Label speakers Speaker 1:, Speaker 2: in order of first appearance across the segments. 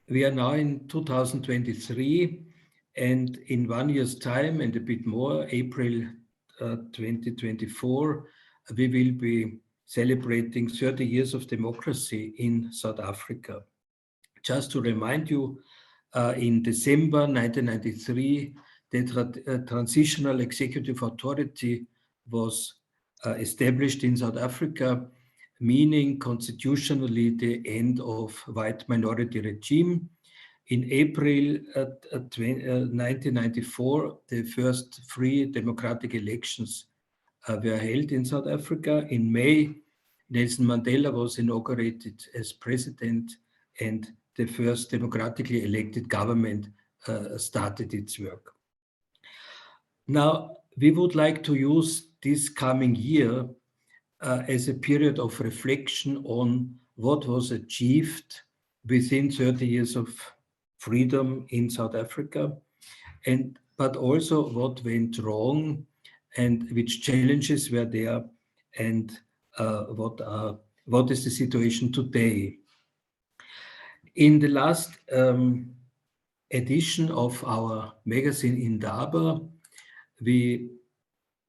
Speaker 1: We are now in 2023, and in 1 year's time and a bit more, April 2024, we will be celebrating 30 years of democracy in South Africa. Just to remind you, in December 1993, the Transitional Executive Authority was established in South Africa, meaning constitutionally the end of white minority regime. In April 1994, the first free democratic elections were held in South Africa. In May, Nelson Mandela was inaugurated as president, and the first democratically elected government started its work. Now, we would like to use this coming year as a period of reflection on what was achieved within 30 years of freedom in South Africa, but also what went wrong and which challenges were there, and what is the situation today. In the last edition of our magazine INDABA, we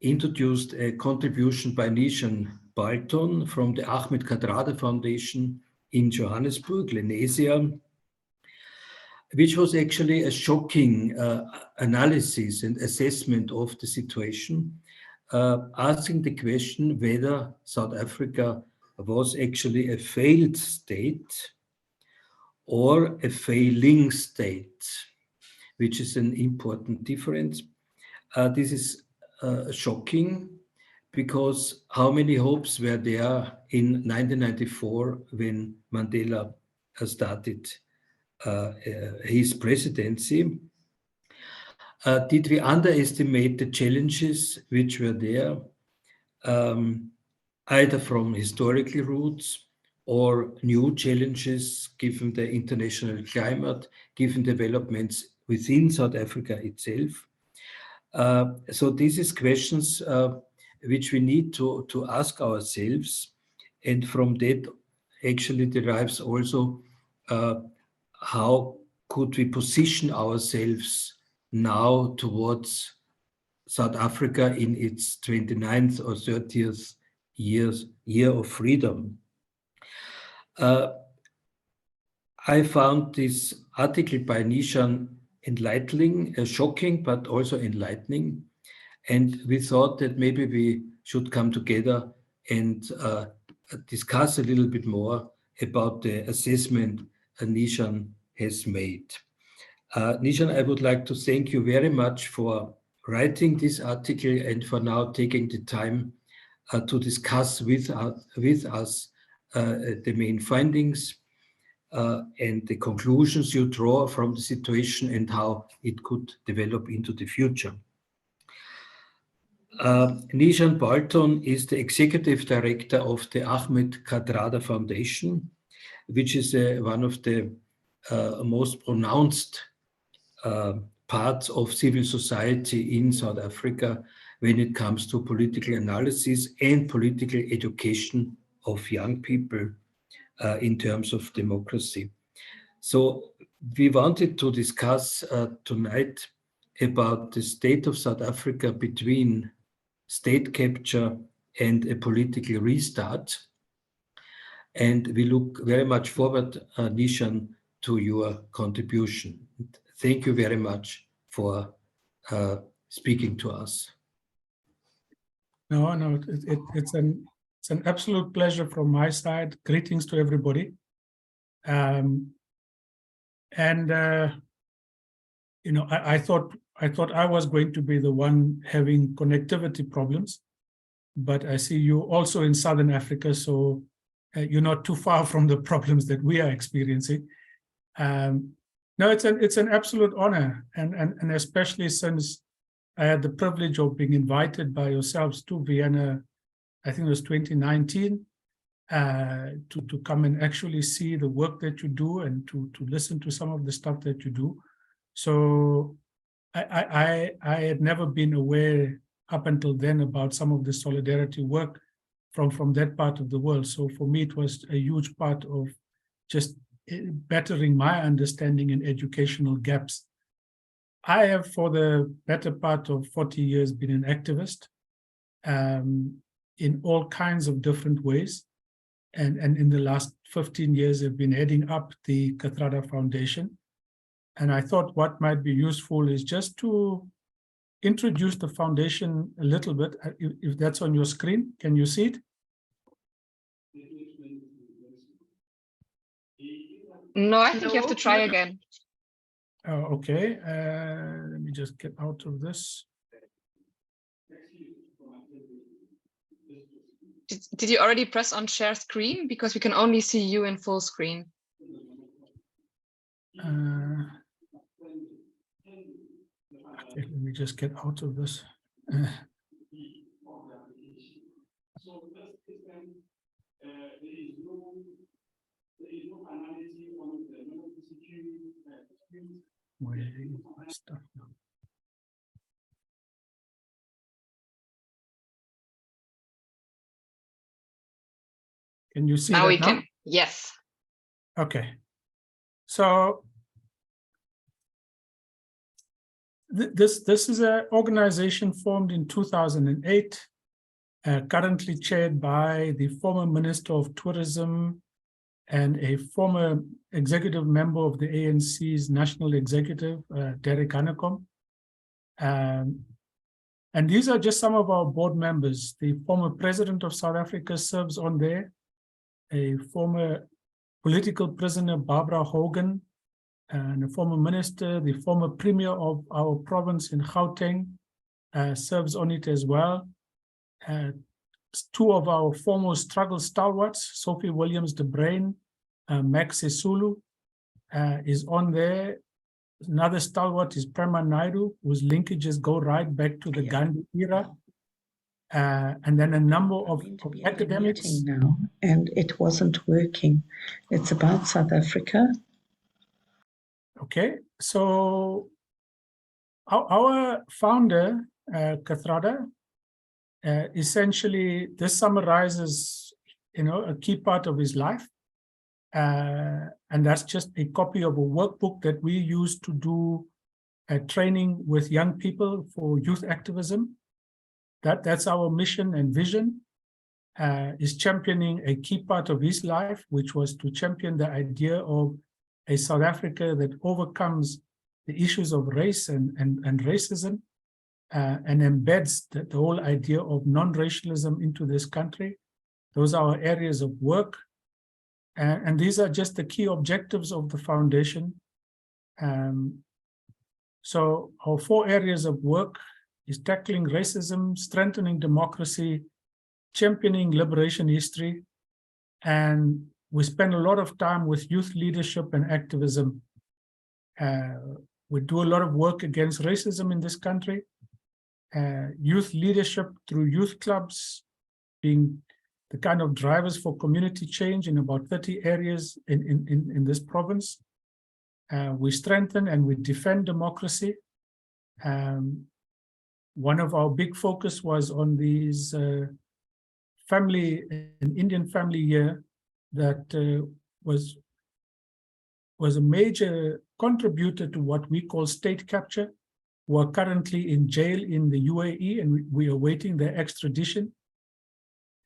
Speaker 1: introduced a contribution by Neeshan Balton from the Ahmed Kathrada Foundation in Johannesburg, Lenasia, which was actually a shocking analysis and assessment of the situation, asking the question whether South Africa was actually a failed state or a failing state, which is an important difference. This is shocking because how many hopes were there in 1994 when Mandela started his presidency? Did we underestimate the challenges which were there, either from historical roots or new challenges given the international climate, given developments within South Africa itself? So this is questions which we need to ask ourselves, and from that actually derives also how could we position ourselves now towards South Africa in its 29th or 30th year of freedom. I found this article by Neeshan enlightening, shocking, but also enlightening. And we thought that maybe we should come together and discuss a little bit more about the assessment Neeshan has made. Neeshan, I would like to thank you very much for writing this article and for now taking the time to discuss with us the main findings and the conclusions you draw from the situation and how it could develop into the future. Neeshan Balton is the executive director of the Ahmed Kathrada Foundation, which is one of the most pronounced parts of civil society in South Africa when it comes to political analysis and political education of young people in terms of democracy. So we wanted to discuss tonight about the state of South Africa between state capture and a political restart. And we look very much forward, Neeshan, to your contribution. Thank you very much for speaking to us.
Speaker 2: No, it's an absolute pleasure from my side. Greetings to everybody. I thought I was going to be the one having connectivity problems, but I see you also in Southern Africa, so you're not too far from the problems that we are experiencing. No, it's an absolute honor, and especially since I had the privilege of being invited by yourselves to Vienna, I think it was 2019, to come and actually see the work that you do and to listen to some of the stuff that you do. So I had never been aware up until then about some of the solidarity work from that part of the world. So for me, it was a huge part of just bettering my understanding in educational gaps. I have, for the better part of 40 years, been an activist in all kinds of different ways. And in the last 15 years, I've been heading up the Kathrada Foundation. And I thought what might be useful is just to introduce the foundation a little bit. If that's on your screen, can you see it?
Speaker 3: No, I think you have to try again.
Speaker 2: Oh, okay. Let me just get out of this.
Speaker 3: Did you already press on share screen? Because we can only see you in full screen.
Speaker 2: Okay, let me just get out of this. Where is my stuff now? Can you see
Speaker 3: Now
Speaker 2: that
Speaker 3: we
Speaker 2: now?
Speaker 3: can. Yes.
Speaker 2: Okay. So this is an organization formed in 2008, currently chaired by the former Minister of Tourism and a former executive member of the ANC's National Executive, Derek Hanekom. And these are just some of our board members. The former President of South Africa serves on there, a former political prisoner, Barbara Hogan, and a former minister, the former premier of our province in Gauteng, serves on it as well. Two of our former struggle stalwarts, Sophie Williams-De Bruyn, Max Sisulu, is on there. Another stalwart is Prema Naidu, whose linkages go right back to the Gandhi era. And then a number of academics.
Speaker 4: Now, and it wasn't working. It's about South Africa.
Speaker 2: Okay, so our founder, Kathrada, essentially, this summarizes, a key part of his life. And that's just a copy of a workbook that we use to do training with young people for youth activism. That's our mission and vision, is championing a key part of his life, which was to champion the idea of a South Africa that overcomes the issues of race and racism, and embeds the whole idea of non-racialism into this country. Those are our areas of work. And these are just the key objectives of the foundation. So our 4 areas of work is tackling racism, strengthening democracy, championing liberation history, and we spend a lot of time with youth leadership and activism. We do a lot of work against racism in this country. Youth leadership through youth clubs, being the kind of drivers for community change in about 30 areas in this province. We strengthen and we defend democracy. One of our big focus was on these an Indian family year that was a major contributor to what we call state capture, who are currently in jail in the UAE, and we are awaiting their extradition.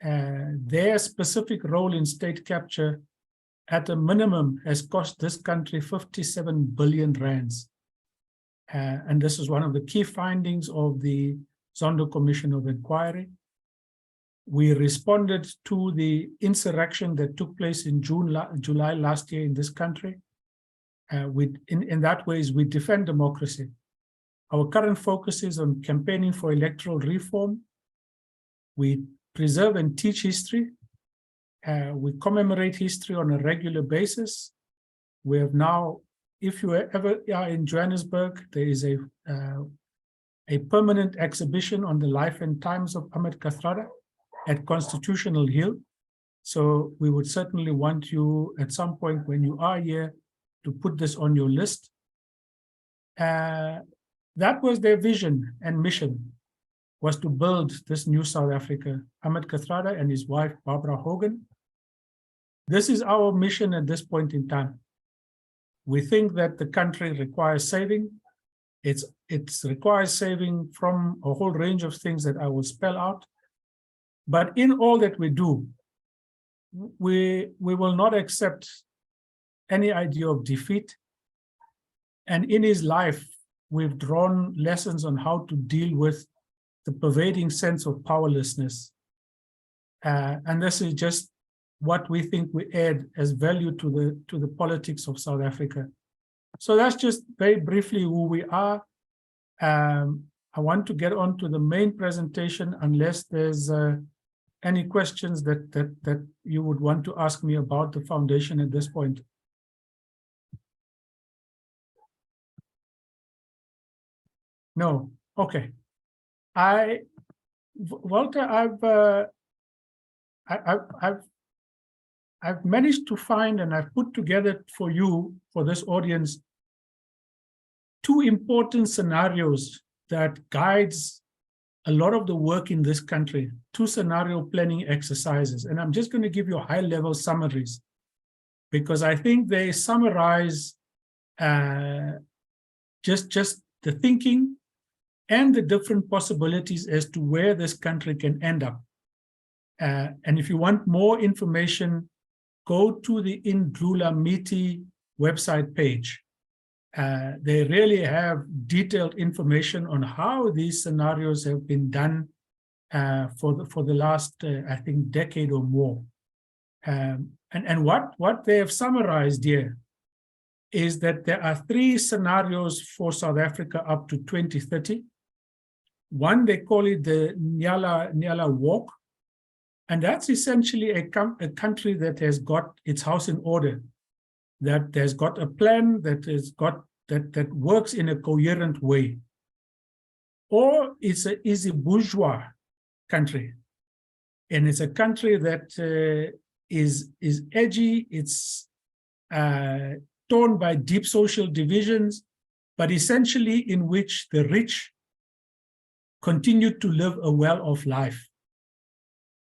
Speaker 2: Their specific role in state capture, at a minimum, has cost this country 57 billion rands. And this is one of the key findings of the Zondo Commission of Inquiry. We responded to the insurrection that took place in July last year in this country. In that ways, we defend democracy. Our current focus is on campaigning for electoral reform. We preserve and teach history. We commemorate history on a regular basis. We have now, if you ever are in Johannesburg, there is a permanent exhibition on the life and times of Ahmed Kathrada at Constitutional Hill. So we would certainly want you at some point when you are here to put this on your list. That was their vision and mission, was to build this new South Africa. Ahmed Kathrada and his wife, Barbara Hogan. This is our mission at this point in time. We think that the country requires saving. It requires saving from a whole range of things that I will spell out. But in all that we do, we will not accept any idea of defeat. And in his life, we've drawn lessons on how to deal with the pervading sense of powerlessness. And this is just what we think we add as value to the politics of South Africa. So that's just very briefly who we are. I want to get on to the main presentation unless there's any questions that you would want to ask me about the foundation at this point. No, okay. Walter, I've managed to find, and I've put together for you, for this audience, two important scenarios that guides a lot of the work in this country, two scenario planning exercises. And I'm just going to give you high-level summaries because I think they summarize just the thinking and the different possibilities as to where this country can end up. And if you want more information, go to the Indlula Miti website page. They really have detailed information on how these scenarios have been done for the last, I think, decade or more. And what they have summarized here is that there are 3 scenarios for South Africa up to 2030. One, they call it the Nyala Walk. And that's essentially a country that has got its house in order, that has got a plan that works in a coherent way. Or it's an easy bourgeois country. And it's a country that is edgy, it's torn by deep social divisions, but essentially in which the rich continue to live a well-off life.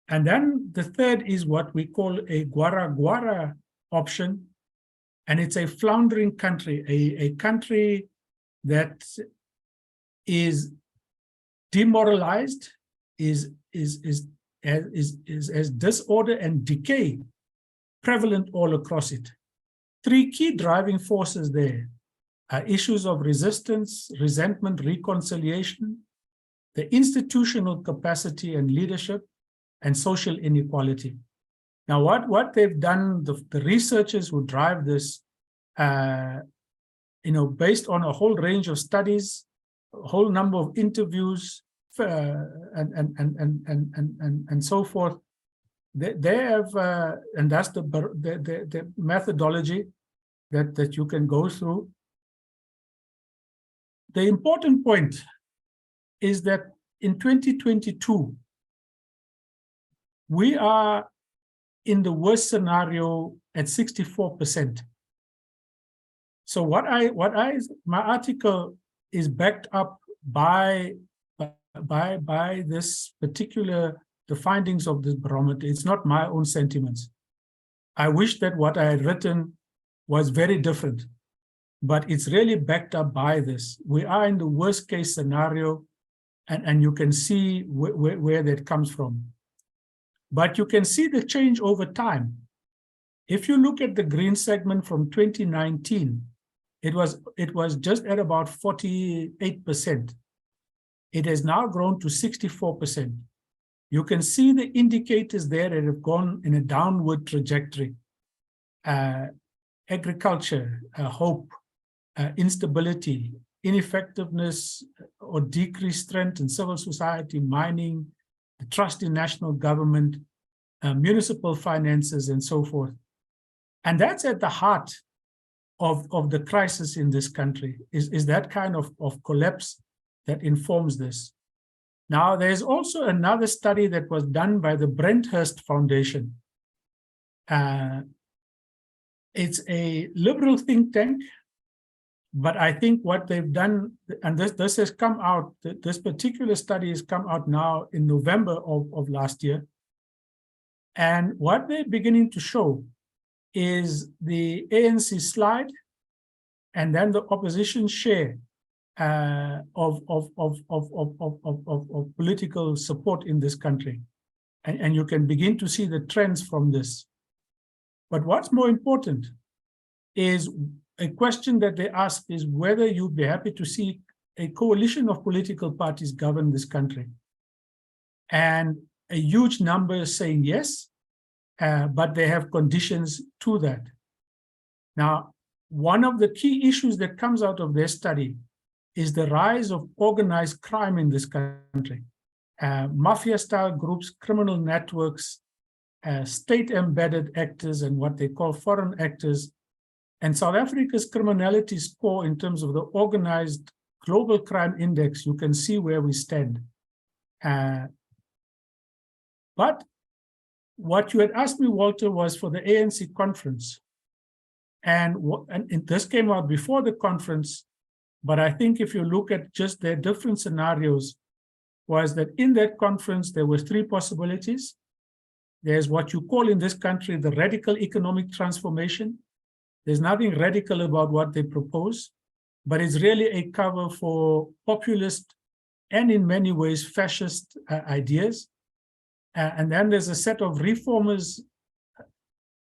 Speaker 2: And then the third is what we call a Gwara option. And it's a floundering country, a country that is demoralized, is disorder and decay prevalent all across it. 3 key driving forces there are issues of resistance, resentment, reconciliation, the institutional capacity and leadership, and social inequality. Now, what they've done, the researchers who drive this, based on a whole range of studies, a whole number of interviews, and so forth, they have, and that's the methodology that you can go through. The important point is that in 2022, we are in the worst scenario at 64%. So my article is backed up by this particular, the findings of this barometer. It's not my own sentiments. I wish that what I had written was very different, but it's really backed up by this. We are in the worst case scenario, and you can see where that comes from. But you can see the change over time. If you look at the green segment from 2019, it was just at about 48%. It has now grown to 64%. You can see the indicators there that have gone in a downward trajectory. Agriculture, hope, instability, ineffectiveness or decreased strength in civil society, mining, the trust in national government, municipal finances, and so forth. And that's at the heart of the crisis in this country, is that kind of collapse that informs this. Now, there's also another study that was done by the Brenthurst Foundation. It's a liberal think tank, but I think what they've done, and this has come out, this particular study has come out now in November of last year. And what they're beginning to show is the ANC slide and then the opposition share of political support in this country. And you can begin to see the trends from this. But what's more important is a question that they ask is whether you'd be happy to see a coalition of political parties govern this country. And a huge number is saying yes, but they have conditions to that. Now, one of the key issues that comes out of their study is the rise of organized crime in this country. Mafia-style groups, criminal networks, state-embedded actors, and what they call foreign actors. And South Africa's criminality score in terms of the organized global crime index, you can see where we stand. But what you had asked me, Walter, was for the ANC conference. And this came out before the conference, but I think if you look at just their different scenarios, was that in that conference, there were three possibilities. There's what you call in this country the radical economic transformation. There's nothing radical about what they propose, but it's really a cover for populist and in many ways fascist ideas. And then there's a set of reformers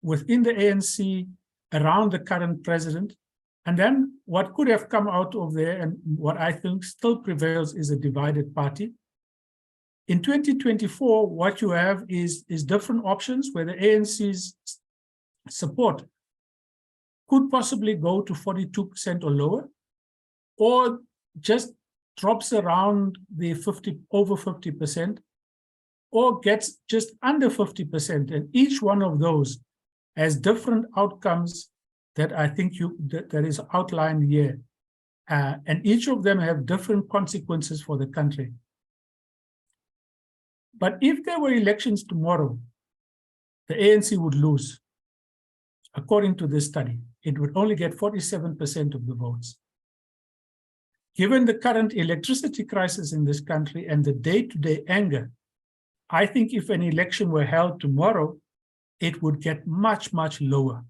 Speaker 2: within the ANC around the current president. And then what could have come out of there and what I think still prevails is a divided party. In 2024, what you have is different options where the ANC's support could possibly go to 42% or lower, or just drops around the over 50%, or gets just under 50%. And each one of those has different outcomes that I think that is outlined here. And each of them have different consequences for the country. But if there were elections tomorrow, the ANC would lose. According to this study, it would only get 47% of the votes. Given the current electricity crisis in this country and the day-to-day anger, I think if an election were held tomorrow, it would get much, much lower.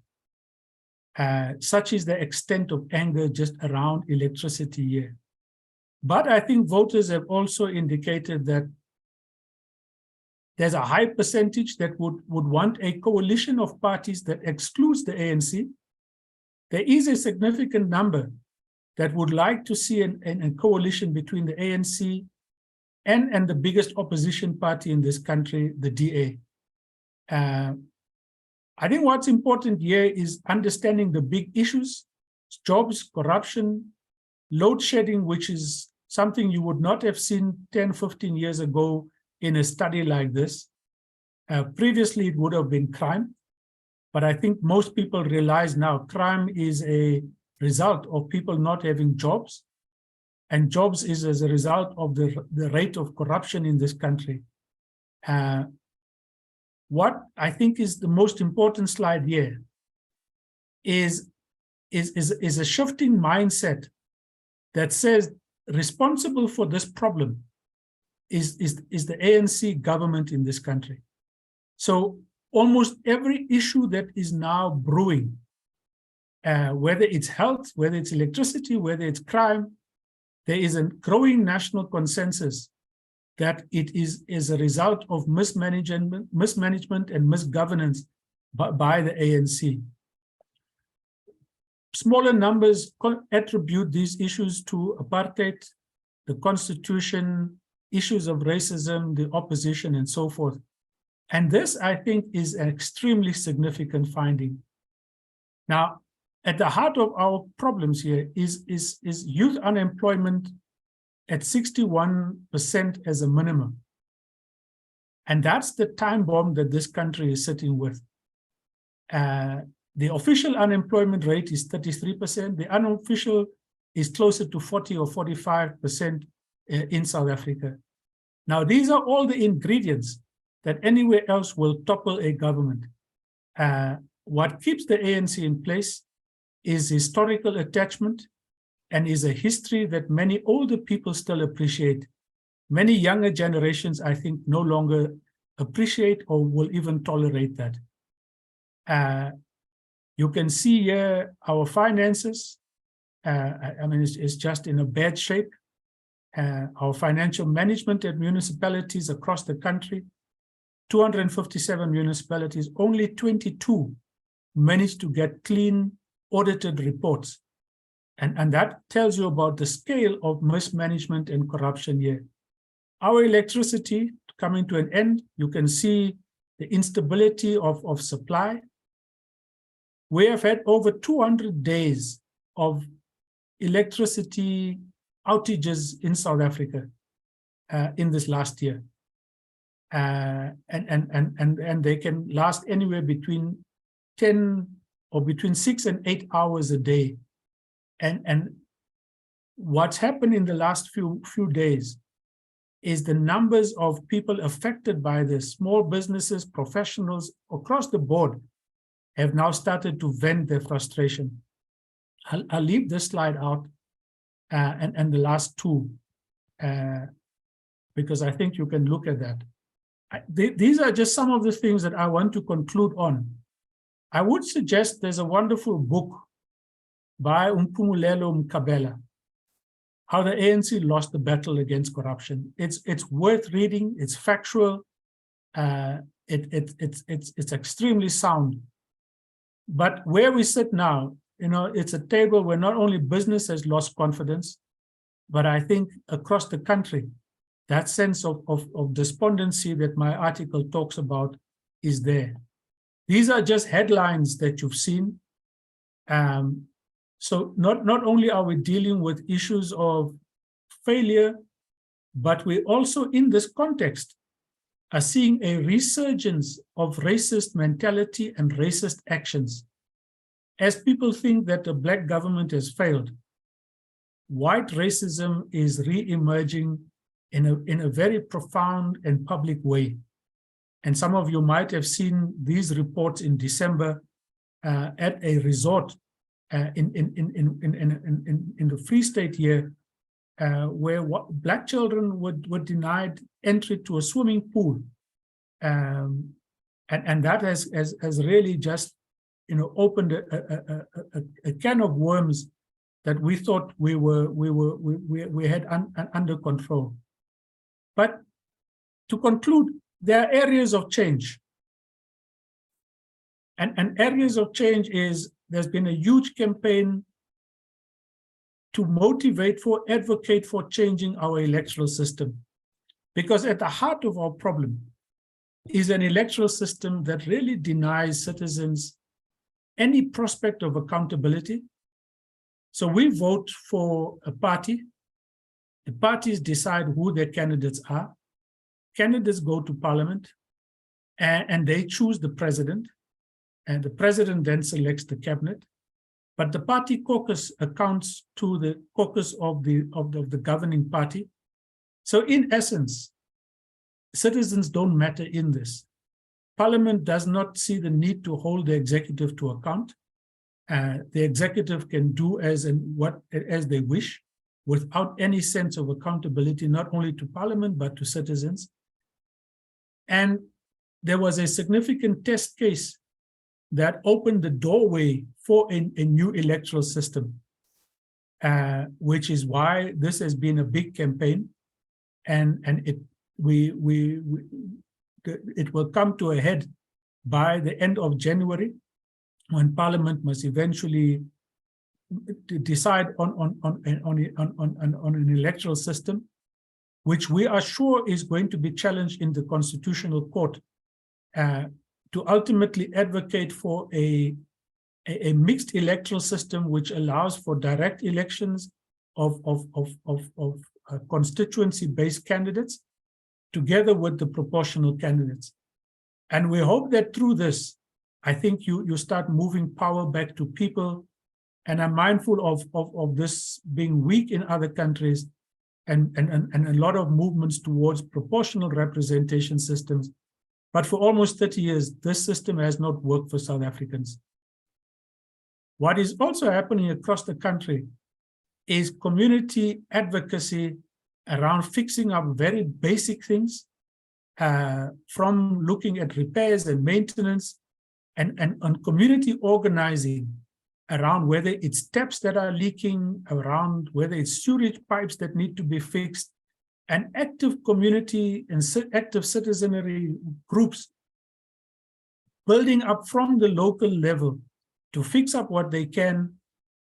Speaker 2: Such is the extent of anger just around electricity here. But I think voters have also indicated that there's a high percentage that would want a coalition of parties that excludes the ANC. There is a significant number that would like to see a coalition between the ANC and the biggest opposition party in this country, the DA. I think what's important here is understanding the big issues: jobs, corruption, load shedding, which is something you would not have seen 10, 15 years ago in a study like this. Previously, it would have been crime, but I think most people realize now crime is a result of people not having jobs, and jobs is as a result of the rate of corruption in this country. What I think is the most important slide here is a shifting mindset that says responsible for this problem is the ANC government in this country. So almost every issue that is now brewing, whether it's health, whether it's electricity, whether it's crime, there is a growing national consensus that it is as a result of mismanagement and misgovernance by the ANC. Smaller numbers attribute these issues to apartheid, the constitution, issues of racism, the opposition, and so forth. And this, I think, is an extremely significant finding. Now, at the heart of our problems here is youth unemployment at 61% as a minimum. And that's the time bomb that this country is sitting with. The official unemployment rate is 33%. The unofficial is closer to 40 or 45% in South Africa. Now, these are all the ingredients that anywhere else will topple a government. What keeps the ANC in place is historical attachment and is a history that many older people still appreciate. Many younger generations, I think, no longer appreciate or will even tolerate that. You can see here our finances. I mean, it's just in a bad shape. Our financial management at municipalities across the country, 257 municipalities, only 22 managed to get clean, audited reports. And that tells you about the scale of mismanagement and corruption here. Our electricity coming to an end, you can see the instability of supply. We have had over 200 days of electricity outages in South Africa in this last year. And they can last anywhere between 10 or between 6 and 8 hours a day. And what's happened in the last few days is the numbers of people affected by this, small businesses, professionals across the board, have now started to vent their frustration. I'll leave this slide out and the last two, because I think you can look at that. These are just some of the things that I want to conclude on. I would suggest there's a wonderful book by Mpumulelo Mkabela, How the ANC Lost the Battle Against Corruption. It's worth reading. It's factual. It's extremely sound. But where we sit now, you know, it's a table where not only business has lost confidence, but I think across the country, that sense of despondency that my article talks about is there. These are just headlines that you've seen. So not only are we dealing with issues of failure, but we also in this context are seeing a resurgence of racist mentality and racist actions. As people think that the Black government has failed, white racism is re-emerging in a very profound and public way. And some of you might have seen these reports in December at a resort in the Free State here, where Black children were denied entry to a swimming pool, and that has really just, you know, opened a can of worms that we thought we had under control. But to conclude, there are areas of change, and areas of change is there's been a huge campaign to motivate for, advocate for changing our electoral system. Because at the heart of our problem is an electoral system that really denies citizens any prospect of accountability. So we vote for a party. The parties decide who their candidates are. Candidates go to parliament and they choose the president. And the president then selects the cabinet. But the party caucus accounts to the caucus of the governing party. So in essence, citizens don't matter in this. Parliament does not see the need to hold the executive to account. The executive can do as they wish without any sense of accountability, not only to Parliament, but to citizens. And there was a significant test case that opened the doorway for a new electoral system, which is why this has been a big campaign, and it will come to a head by the end of January, when Parliament must eventually decide on an electoral system, which we are sure is going to be challenged in the Constitutional Court, to ultimately advocate for a mixed electoral system which allows for direct elections of constituency-based candidates together with the proportional candidates. And we hope that through this, I think you start moving power back to people. And I'm mindful of this being weak in other countries and a lot of movements towards proportional representation systems. But for almost 30 years, this system has not worked for South Africans. What is also happening across the country is community advocacy around fixing up very basic things, from looking at repairs and maintenance and on community organizing around whether it's taps that are leaking, around whether it's sewage pipes that need to be fixed, and active community and active citizenry groups building up from the local level to fix up what they can,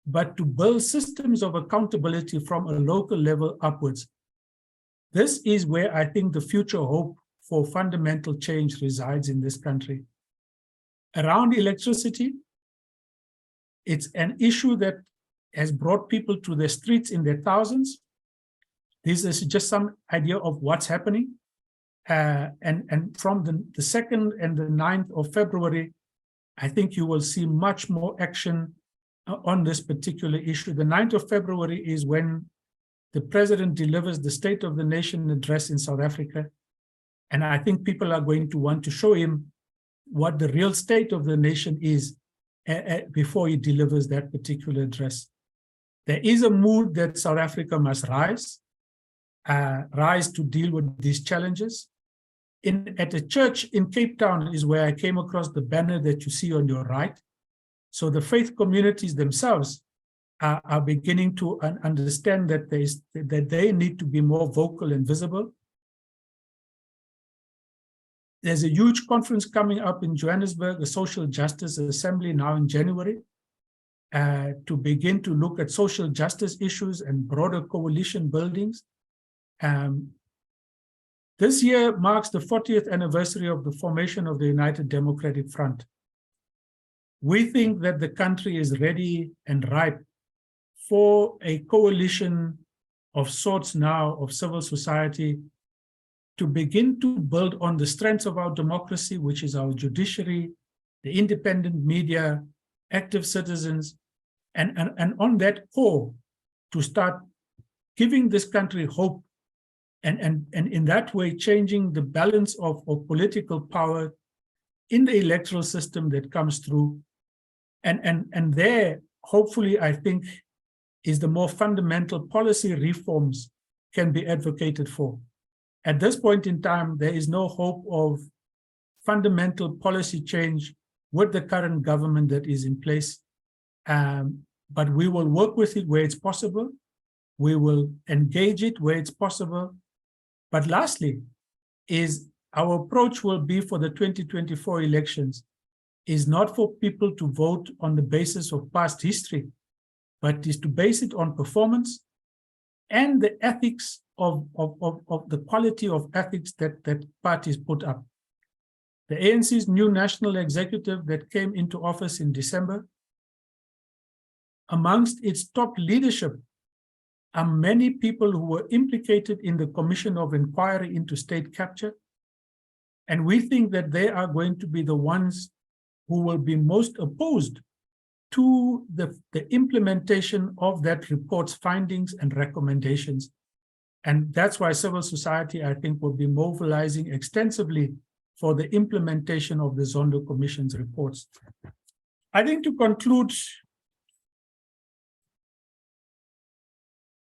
Speaker 2: but to build systems of accountability from a local level upwards. This is where I think the future hope for fundamental change resides in this country. Around electricity, it's an issue that has brought people to the streets in their thousands. This is just some idea of what's happening. And from the 2nd and the 9th of February, I think you will see much more action on this particular issue. The 9th of February is when the president delivers the State of the Nation address in South Africa. And I think people are going to want to show him what the real state of the nation is before he delivers that particular address. There is a mood that South Africa must rise to deal with these challenges. At a church in Cape Town is where I came across the banner that you see on your right. So the faith communities themselves are beginning to understand that they need to be more vocal and visible. There's a huge conference coming up in Johannesburg, the Social Justice Assembly, now in January, to begin to look at social justice issues and broader coalition buildings. This year marks the 40th anniversary of the formation of the United Democratic Front. We think that the country is ready and ripe for a coalition of sorts now of civil society to begin to build on the strengths of our democracy, which is our judiciary, the independent media, active citizens, and on that core to start giving this country hope and in that way changing the balance of political power in the electoral system that comes through. And there, hopefully, I think, is the more fundamental policy reforms can be advocated for. At this point in time, there is no hope of fundamental policy change with the current government that is in place. But we will work with it where it's possible. We will engage it where it's possible. But lastly, is our approach will be for the 2024 elections is not for people to vote on the basis of past history, but is to base it on performance and the ethics of the quality of ethics that parties put up. The ANC's new national executive that came into office in December, amongst its top leadership are many people who were implicated in the Commission of Inquiry into State Capture. And we think that they are going to be the ones who will be most opposed to the implementation of that report's findings and recommendations. And that's why civil society, I think, will be mobilizing extensively for the implementation of the Zondo Commission's reports. I think to conclude,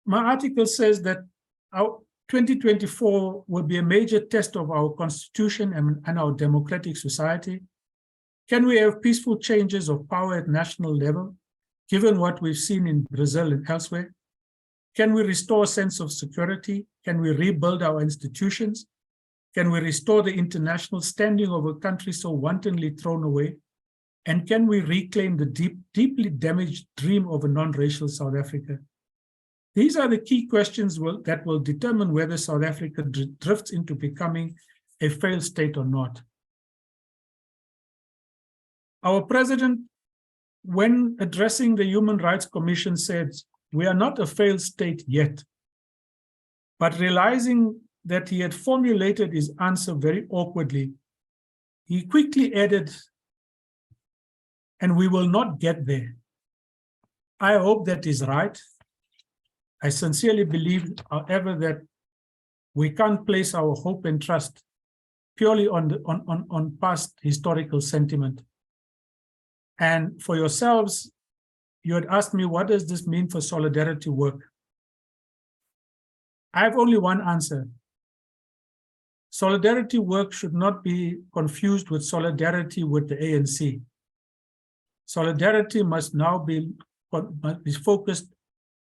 Speaker 2: my article says that our 2024 will be a major test of our constitution and our democratic society. Can we have peaceful changes of power at national level, given what we've seen in Brazil and elsewhere? Can we restore a sense of security? Can we rebuild our institutions? Can we restore the international standing of a country so wantonly thrown away? And can we reclaim the deeply damaged dream of a non-racial South Africa? These are the key questions that will determine whether South Africa drifts into becoming a failed state or not. Our president, when addressing the Human Rights Commission, said, "We are not a failed state yet." But realizing that he had formulated his answer very awkwardly, he quickly added, "And we will not get there." I hope that is right. I sincerely believe, however, that we can't place our hope and trust purely on past historical sentiment. And for yourselves, you had asked me, what does this mean for solidarity work? I have only one answer. Solidarity work should not be confused with solidarity with the ANC. solidarity must now be focused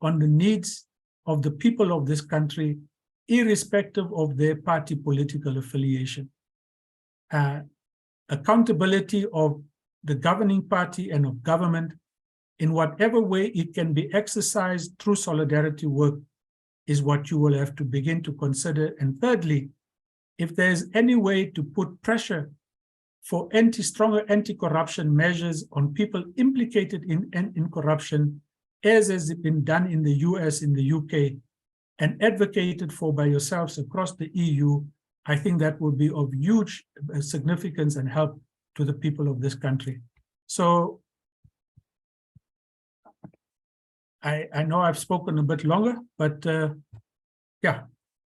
Speaker 2: on the needs of the people of this country, irrespective of their party political affiliation. Accountability of the governing party and of government in whatever way it can be exercised through solidarity work is what you will have to begin to consider. And thirdly, if there's any way to put pressure for stronger anti-corruption measures on people implicated in corruption, as has been done in the US, in the UK, and advocated for by yourselves across the EU, I think that would be of huge significance and help to the people of this country. So I know I've spoken a bit longer, but yeah,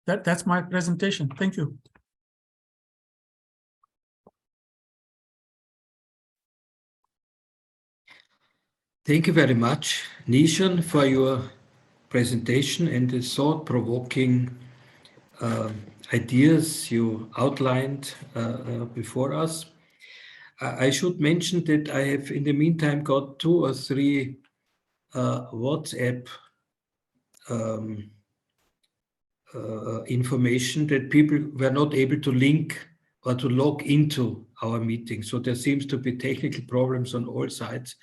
Speaker 2: that's my presentation. Thank you.
Speaker 1: Thank you very much, Neeshan, for your presentation and the thought-provoking ideas you outlined before us. I should mention that I have in the meantime got 2 or 3 WhatsApp information that people were not able to link or to log into our meeting. So there seems to be technical problems on all sides.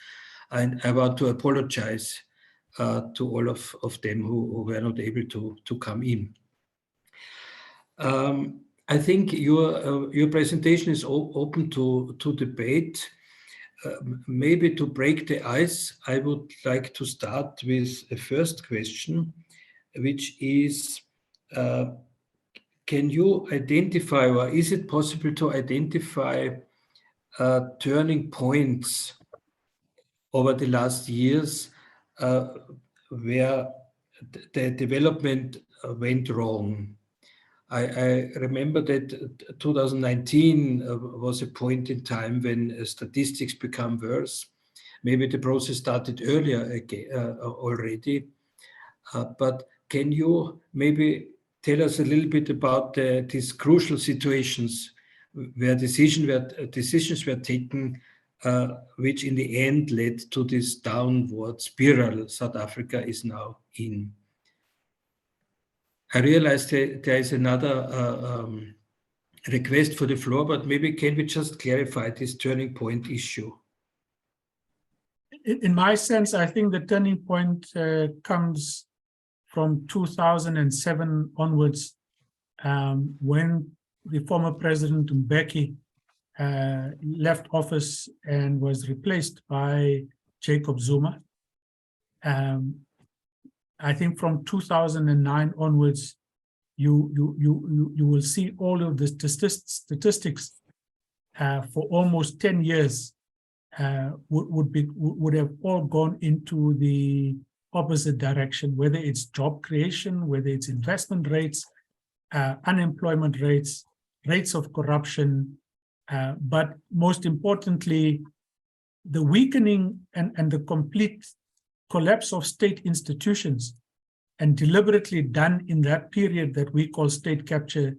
Speaker 1: And I want to apologize to all of them who were not able to come in. I think your presentation is open to debate. Maybe to break the ice, I would like to start with a first question, which is, can you identify, or is it possible to identify turning points over the last years where the development went wrong? I remember that 2019 was a point in time when statistics become worse. Maybe the process started earlier already, but can you maybe tell us a little bit about these crucial situations where decisions were taken, which in the end led to this downward spiral South Africa is now in? I realize that there is another request for the floor, but maybe can we just clarify this turning point issue?
Speaker 2: In my sense, I think the turning point comes from 2007 onwards, when the former President Mbeki left office and was replaced by Jacob Zuma. I think from 2009 onwards, you will see all of the statistics for almost 10 years would have all gone into the opposite direction, whether it's job creation, whether it's investment rates, unemployment rates, rates of corruption, but most importantly, the weakening and the complete collapse of state institutions, and deliberately done in that period that we call state capture,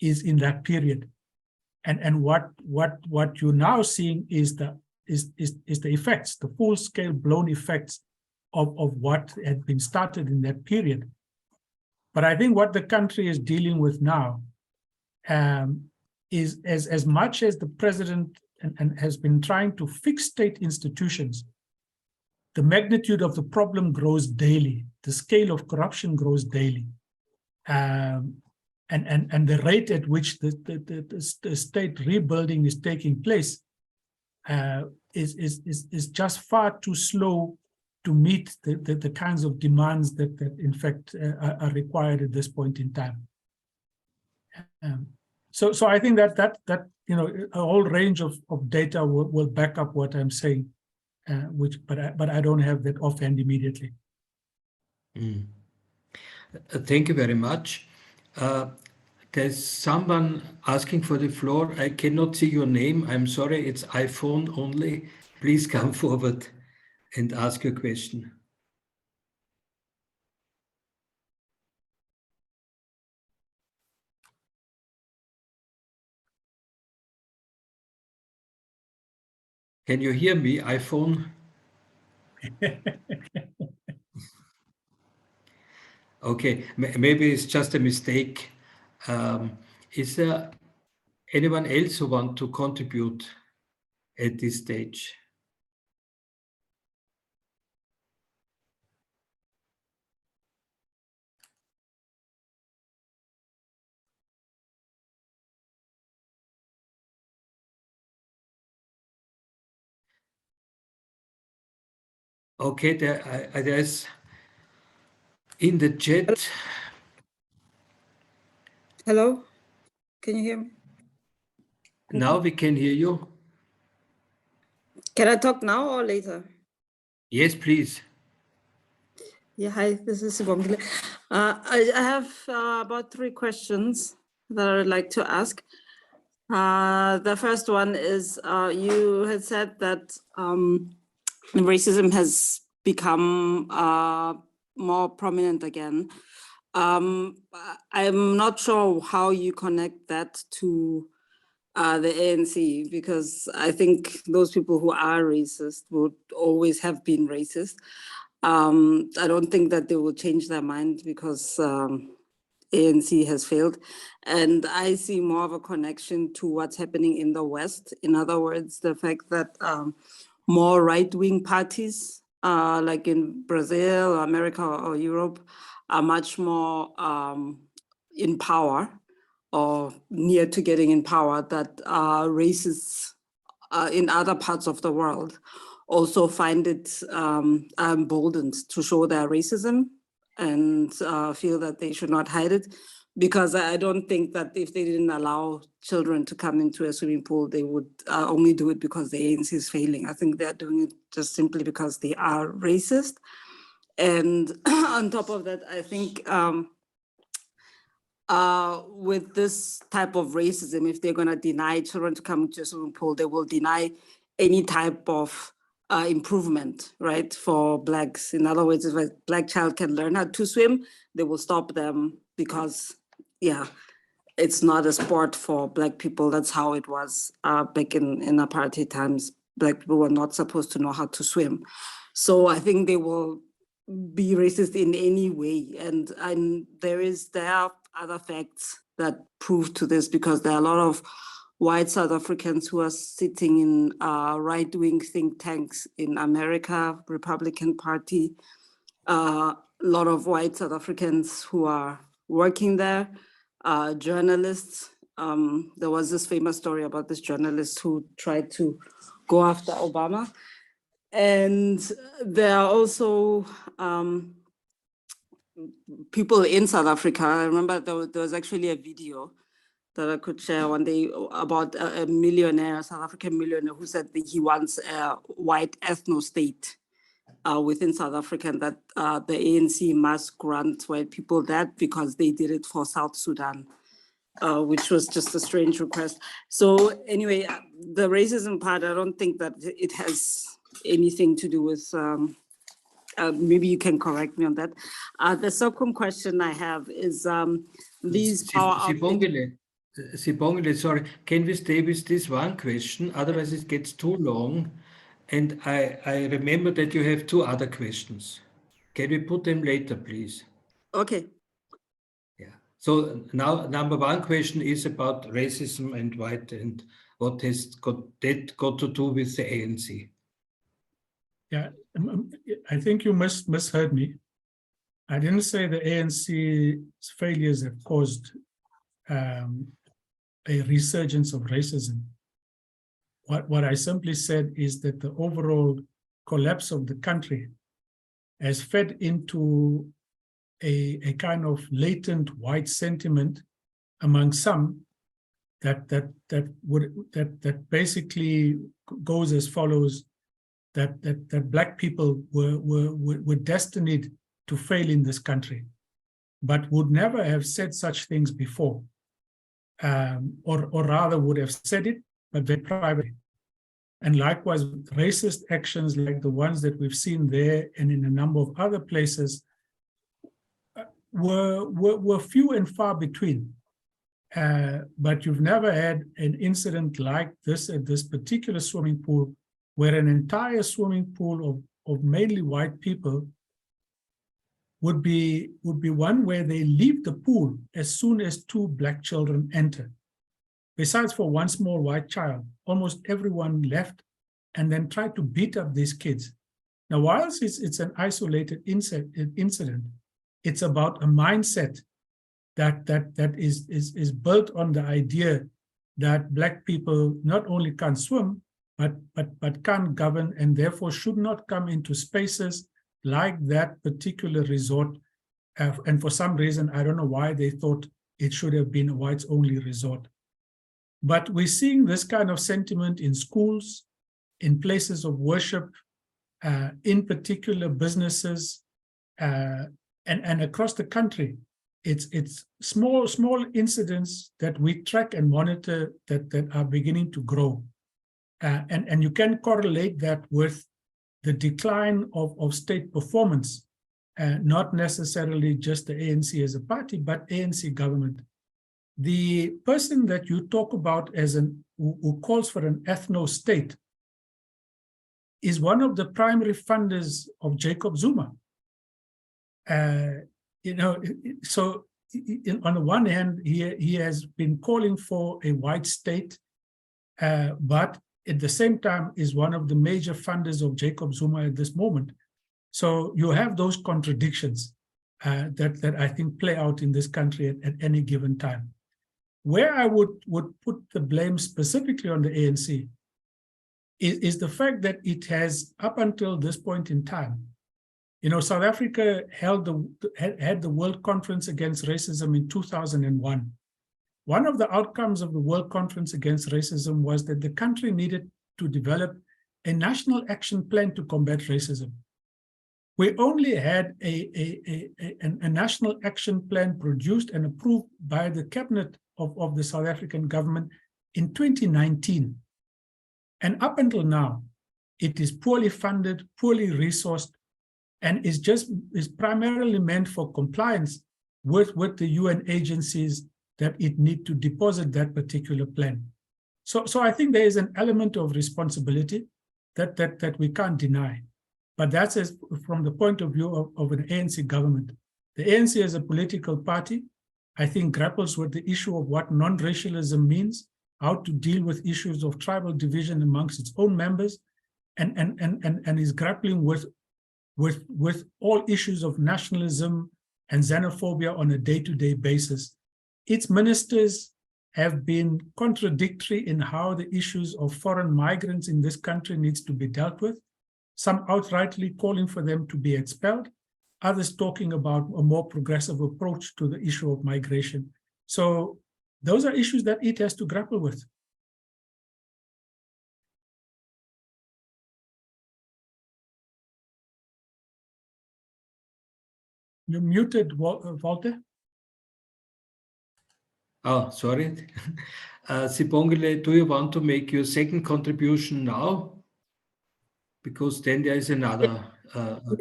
Speaker 2: is in that period. And what you're now seeing is the effects, the full-scale blown effects of what had been started in that period. But I think what the country is dealing with now is as much as the president and has been trying to fix state institutions, the magnitude of the problem grows daily. The scale of corruption grows daily. And the rate at which the state rebuilding is taking place is just far too slow to meet the kinds of demands that in fact are required at this point in time. So I think that you know, a whole range of data will back up what I'm saying, but I don't have that offhand immediately.
Speaker 1: Thank you very much. There's someone asking for the floor. I cannot see your name. I'm sorry, it's iPhone only. Please come forward and ask your question. Can you hear me, iPhone? Okay, maybe it's just a mistake. Is there anyone else who want to contribute at this stage? Okay, there's in the chat.
Speaker 5: Hello, can you hear me?
Speaker 1: Now we can hear you.
Speaker 5: Can I talk now or later?
Speaker 1: Yes, please.
Speaker 5: Yeah, hi, this is Sibongile. I have about 3 questions that I would like to ask. The first one is, you had said that racism has become more prominent again. I'm not sure how you connect that to the ANC, because I think those people who are racist would always have been racist. I don't think that they will change their mind because ANC has failed. And I see more of a connection to what's happening in the West. In other words, the fact that more right-wing parties, like in Brazil or America or Europe, are much more in power or near to getting in power, that racists in other parts of the world also find it emboldened to show their racism and feel that they should not hide it. Because I don't think that if they didn't allow children to come into a swimming pool, they would only do it because the ANC is failing. I think they're doing it just simply because they are racist. And on top of that, I think with this type of racism, if they're going to deny children to come to a swimming pool, they will deny any type of improvement, right, for Blacks. In other words, if a Black child can learn how to swim, they will stop them because, yeah, it's not a sport for Black people. That's how it was back in apartheid times. Black people were not supposed to know how to swim. So I think they will be racist in any way. And there are other facts that prove to this, because there are a lot of white South Africans who are sitting in right-wing think tanks in America, Republican Party, a lot of white South Africans who are working there, journalists. There was this famous story about this journalist who tried to go after Obama. And there are also people in South Africa. I remember there was actually a video that I could share one day about a millionaire, a South African millionaire, who said that he wants a white ethno-state within South Africa, and that the ANC must grant white people that because they did it for South Sudan, which was just a strange request. So anyway, the racism part, I don't think that it has anything to do with, maybe you can correct me on that. The second question I have is these power
Speaker 1: Sibongile, sorry, can we stay with this one question? Otherwise it gets too long. And I remember that you have 2 other questions. Can we put them later, please?
Speaker 5: Okay.
Speaker 1: Yeah. So now number 1 question is about racism and white, and what has got to do with the ANC?
Speaker 2: Yeah, I think you misheard me. I didn't say the ANC's failures have caused a resurgence of racism. What I simply said is that the overall collapse of the country has fed into a kind of latent white sentiment among some that basically goes as follows: that Black people were destined to fail in this country, but would never have said such things before, or rather would have said it, but very privately. And likewise, racist actions like the ones that we've seen there and in a number of other places were few and far between. But you've never had an incident like this at this particular swimming pool, where an entire swimming pool of of mainly white people would be one where they leave the pool as soon as 2 black children enter. Besides for one small white child, almost everyone left and then tried to beat up these kids. Now, whilst it's an isolated incident, it's about a mindset that is built on the idea that black people not only can't swim, but can't govern, and therefore should not come into spaces like that particular resort. And for some reason, I don't know why they thought it should have been a whites-only resort. But we're seeing this kind of sentiment in schools, in places of worship, in particular businesses, and across the country. It's small incidents that we track and monitor that are beginning to grow. And you can correlate that with the decline of state performance, not necessarily just the ANC as a party, but ANC government. The person that you talk about as who calls for an ethno-state is one of the primary funders of Jacob Zuma. So on the one hand, he has been calling for a white state, but at the same time is one of the major funders of Jacob Zuma at this moment. So you have those contradictions that I think play out in this country at any given time. Where I would put the blame specifically on the ANC is the fact that it has, up until this point in time, South Africa had the World Conference Against Racism in 2001. One of the outcomes of the World Conference Against Racism was that the country needed to develop a national action plan to combat racism. We only had a national action plan produced and approved by the cabinet of the South African government in 2019. And up until now, it is poorly funded, poorly resourced, and is primarily meant for compliance with the UN agencies that it need to deposit that particular plan. So I think there is an element of responsibility that we can't deny. But that's from the point of view of an ANC government. The ANC as a political party, I think, grapples with the issue of what non-racialism means, how to deal with issues of tribal division amongst its own members, and is grappling with all issues of nationalism and xenophobia on a day-to-day basis. Its ministers have been contradictory in how the issues of foreign migrants in this country needs to be dealt with, some outrightly calling for them to be expelled, others talking about a more progressive approach to the issue of migration. So those are issues that it has to grapple with. You're muted, Walter.
Speaker 1: Oh, sorry. Sibongile, do you want to make your second contribution now? Because then there is another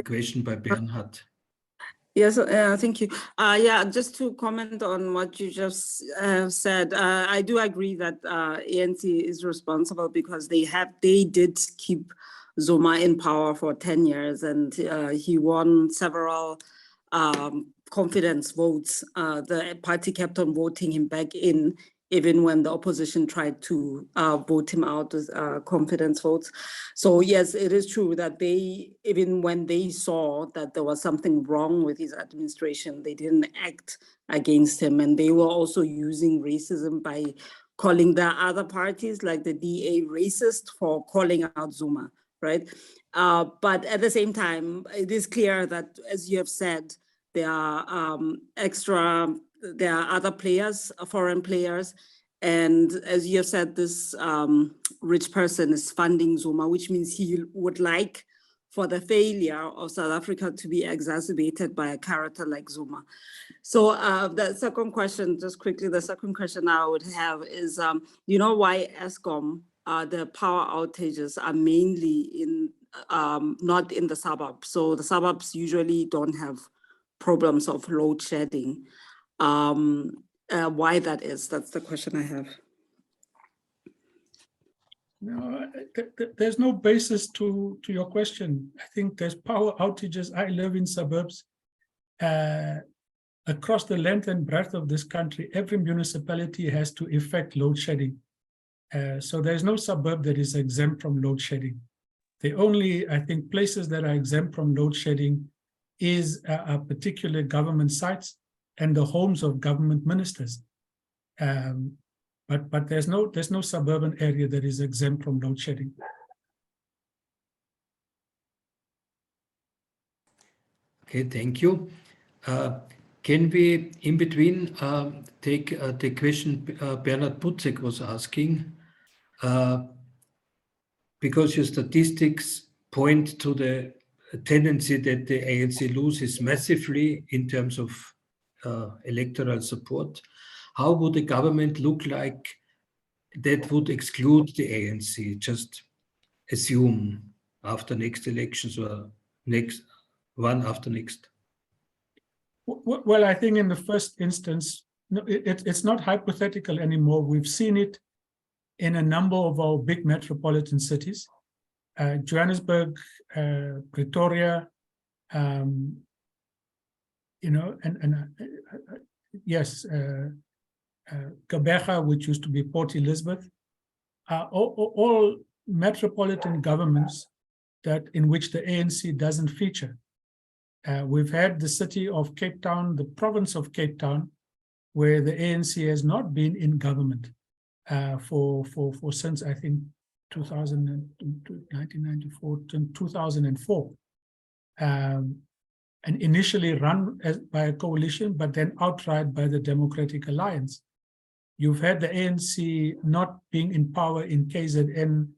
Speaker 1: question by Bernhard.
Speaker 5: Yes, thank you. Yeah, just to comment on what you just said, I do agree that ANC is responsible because they did keep Zuma in power for 10 years, and he won several confidence votes. The party kept on voting him back in, even when the opposition tried to vote him out with confidence votes. So yes, it is true that even when they saw that there was something wrong with his administration, they didn't act against him. And they were also using racism by calling the other parties like the DA racist for calling out Zuma, right? But at the same time, it is clear that, as you have said, there are other players, foreign players. And as you have said, this rich person is funding Zuma, which means he would like for the failure of South Africa to be exacerbated by a character like Zuma. So the second question, just quickly, the second question I would have is, you know why Eskom, the power outages are mainly not in the suburbs. So the suburbs usually don't have problems of load shedding. Why that is, that's the question I have.
Speaker 2: No, there's no basis to your question. I think there's power outages. I live in suburbs. Across the length and breadth of this country, every municipality has to effect load shedding. So there's no suburb that is exempt from load shedding. The only, I think, places that are exempt from load shedding is particular government sites and the homes of government ministers. But there's no suburban area that is exempt from load shedding.
Speaker 1: Okay, thank you. Can we, in between, take the question Bernard Putzek was asking? Because your statistics point to the tendency that the ANC loses massively in terms of electoral support. How would a government look like that would exclude the ANC? Just assume after next elections or next one after next.
Speaker 2: Well, I think in the first instance, it's not hypothetical anymore. We've seen it in a number of our big metropolitan cities, Johannesburg, Pretoria, yes, Gqeberha, which used to be Port Elizabeth, all metropolitan governments in which the ANC doesn't feature. We've had the city of Cape Town, the province of Cape Town, where the ANC has not been in government for since, I think, 1994 to 2004. And initially run by a coalition, but then outright by the Democratic Alliance. You've had the ANC not being in power in KZN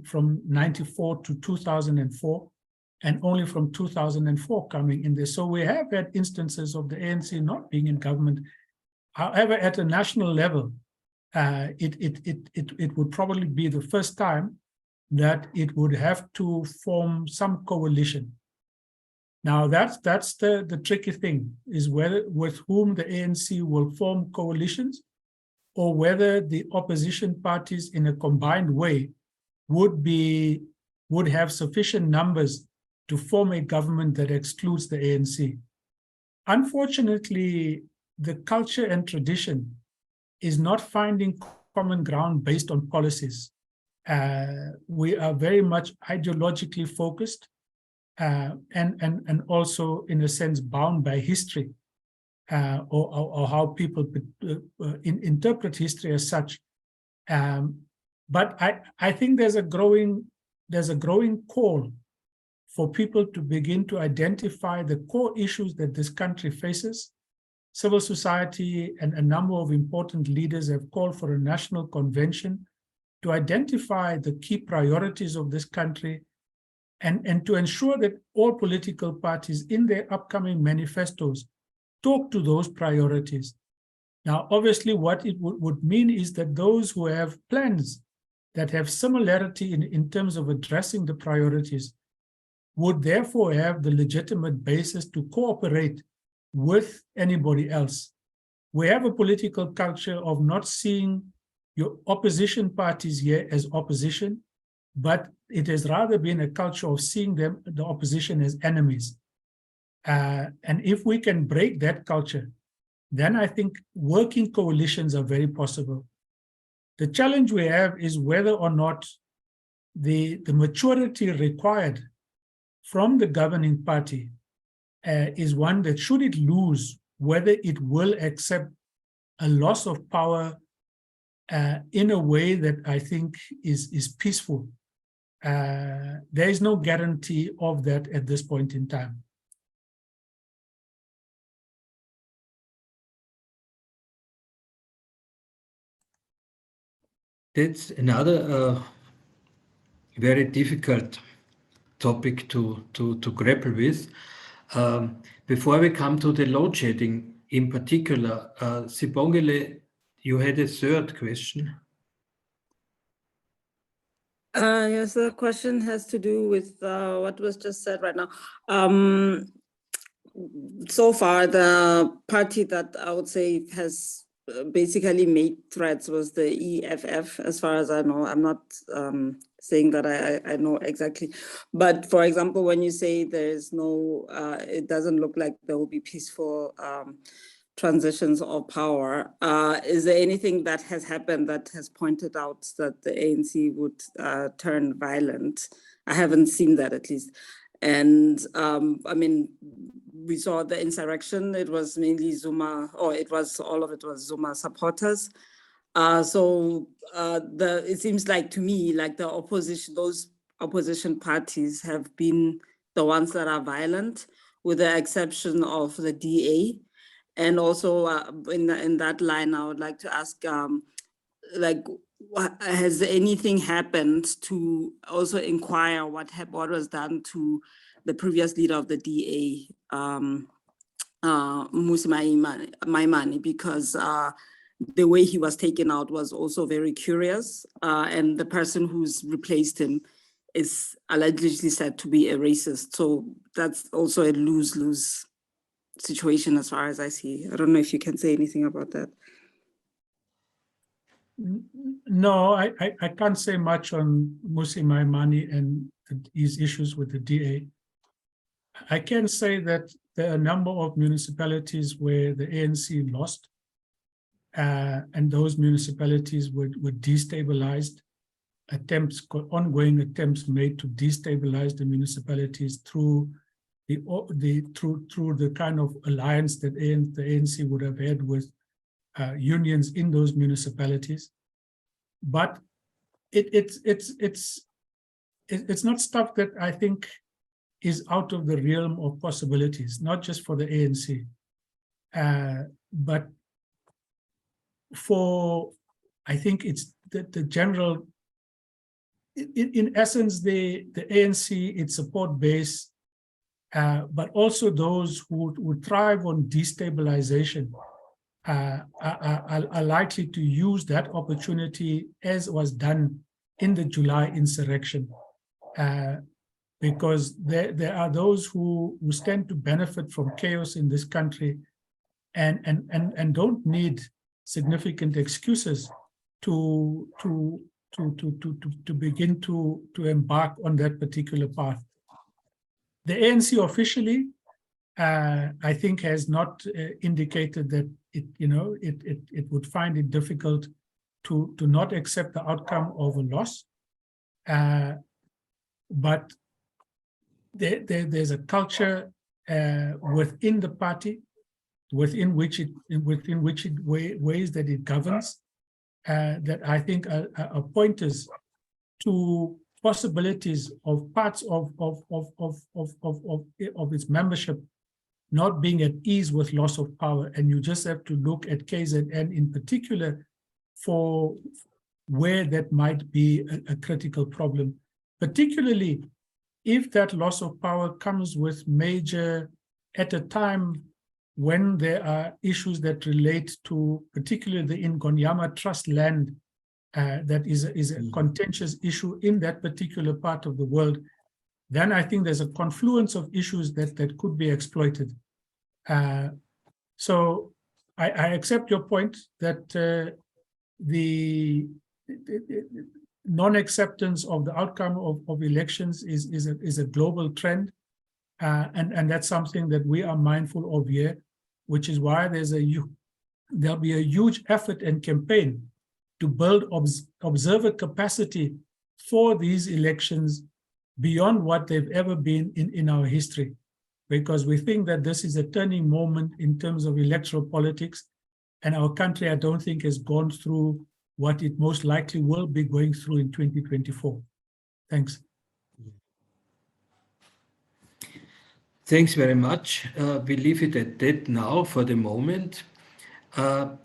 Speaker 2: from 94 to 2004, and only from 2004 coming in there. So we have had instances of the ANC not being in government. However, at a national level, it would probably be the first time that it would have to form some coalition. Now that's the tricky thing, is whether with whom the ANC will form coalitions, or whether the opposition parties in a combined way would have sufficient numbers to form a government that excludes the ANC. Unfortunately, the culture and tradition is not finding common ground based on policies. We are very much ideologically focused, and also, in a sense, bound by history, or how people interpret history as such. But I think there's a growing call for people to begin to identify the core issues that this country faces. Civil society and a number of important leaders have called for a national convention to identify the key priorities of this country, and to ensure that all political parties in their upcoming manifestos talk to those priorities. Now, obviously, what it would mean is that those who have plans that have similarity in terms of addressing the priorities would therefore have the legitimate basis to cooperate with anybody else. We have a political culture of not seeing your opposition parties here as opposition, but it has rather been a culture of seeing the opposition as enemies. And if we can break that culture, then I think working coalitions are very possible. The challenge we have is whether or not the maturity required from the governing party is one that, should it lose, whether it will accept a loss of power in a way that I think is peaceful. There is no guarantee of that at this point in time.
Speaker 1: That's another very difficult topic to grapple with. Before we come to the load shedding in particular, Sibongile, you had a third question.
Speaker 5: Yes, the question has to do with what was just said right now. So far, the party that I would say has basically made threats was the EFF, as far as I know. I'm not saying that I know exactly. But for example, when you say there's no, it doesn't look like there will be peaceful transitions of power, is there anything that has happened that has pointed out that the ANC would turn violent? I haven't seen that, at least. And I mean, we saw the insurrection. It was mainly Zuma, or it was, all of it was Zuma supporters. It seems like, to me, like the opposition, those opposition parties have been the ones that are violent, with the exception of the DA. And also in that line, I would like to ask, like, has anything happened to also inquire what was done to the previous leader of the DA, Mmusi Maimane, because the way he was taken out was also very curious, and the person who's replaced him is allegedly said to be a racist. So that's also a lose-lose situation as far as I see. I don't know if you can say anything about that.
Speaker 2: No, I can't say much on Mmusi Maimane and his issues with the DA. I can say that there are a number of municipalities where the ANC lost, and those municipalities were destabilized. Ongoing attempts made to destabilize the municipalities through the kind of alliance that the ANC would have had with unions in those municipalities. But it's not stuff that I think is out of the realm of possibilities, not just for the ANC, but for, I think it's the general, in essence, the ANC, its support base, but also those who thrive on destabilization are likely to use that opportunity, as was done in the July insurrection, because there are those who stand to benefit from chaos in this country and don't need significant excuses to begin to embark on that particular path. The ANC officially, I think, has not indicated that it would find it difficult to not accept the outcome of a loss, but there's a culture within the party, within which ways that it governs, that I think are pointers to possibilities of parts of its membership not being at ease with loss of power. And you just have to look at KZN in particular for where that might be a critical problem, particularly if that loss of power comes with major, at a time when there are issues that relate to particularly the Ingonyama Trust land, that is a contentious issue in that particular part of the world, then I think there's a confluence of issues that could be exploited. So I accept your point that the non-acceptance of the outcome of elections is a global trend, and that's something that we are mindful of here, which is why there'll be a huge effort and campaign to build observer capacity for these elections beyond what they've ever been in our history, because we think that this is a turning moment in terms of electoral politics, and our country, I don't think, has gone through what it most likely will be going through in 2024. Thanks.
Speaker 1: Thanks very much. We leave it at that now for the moment. Can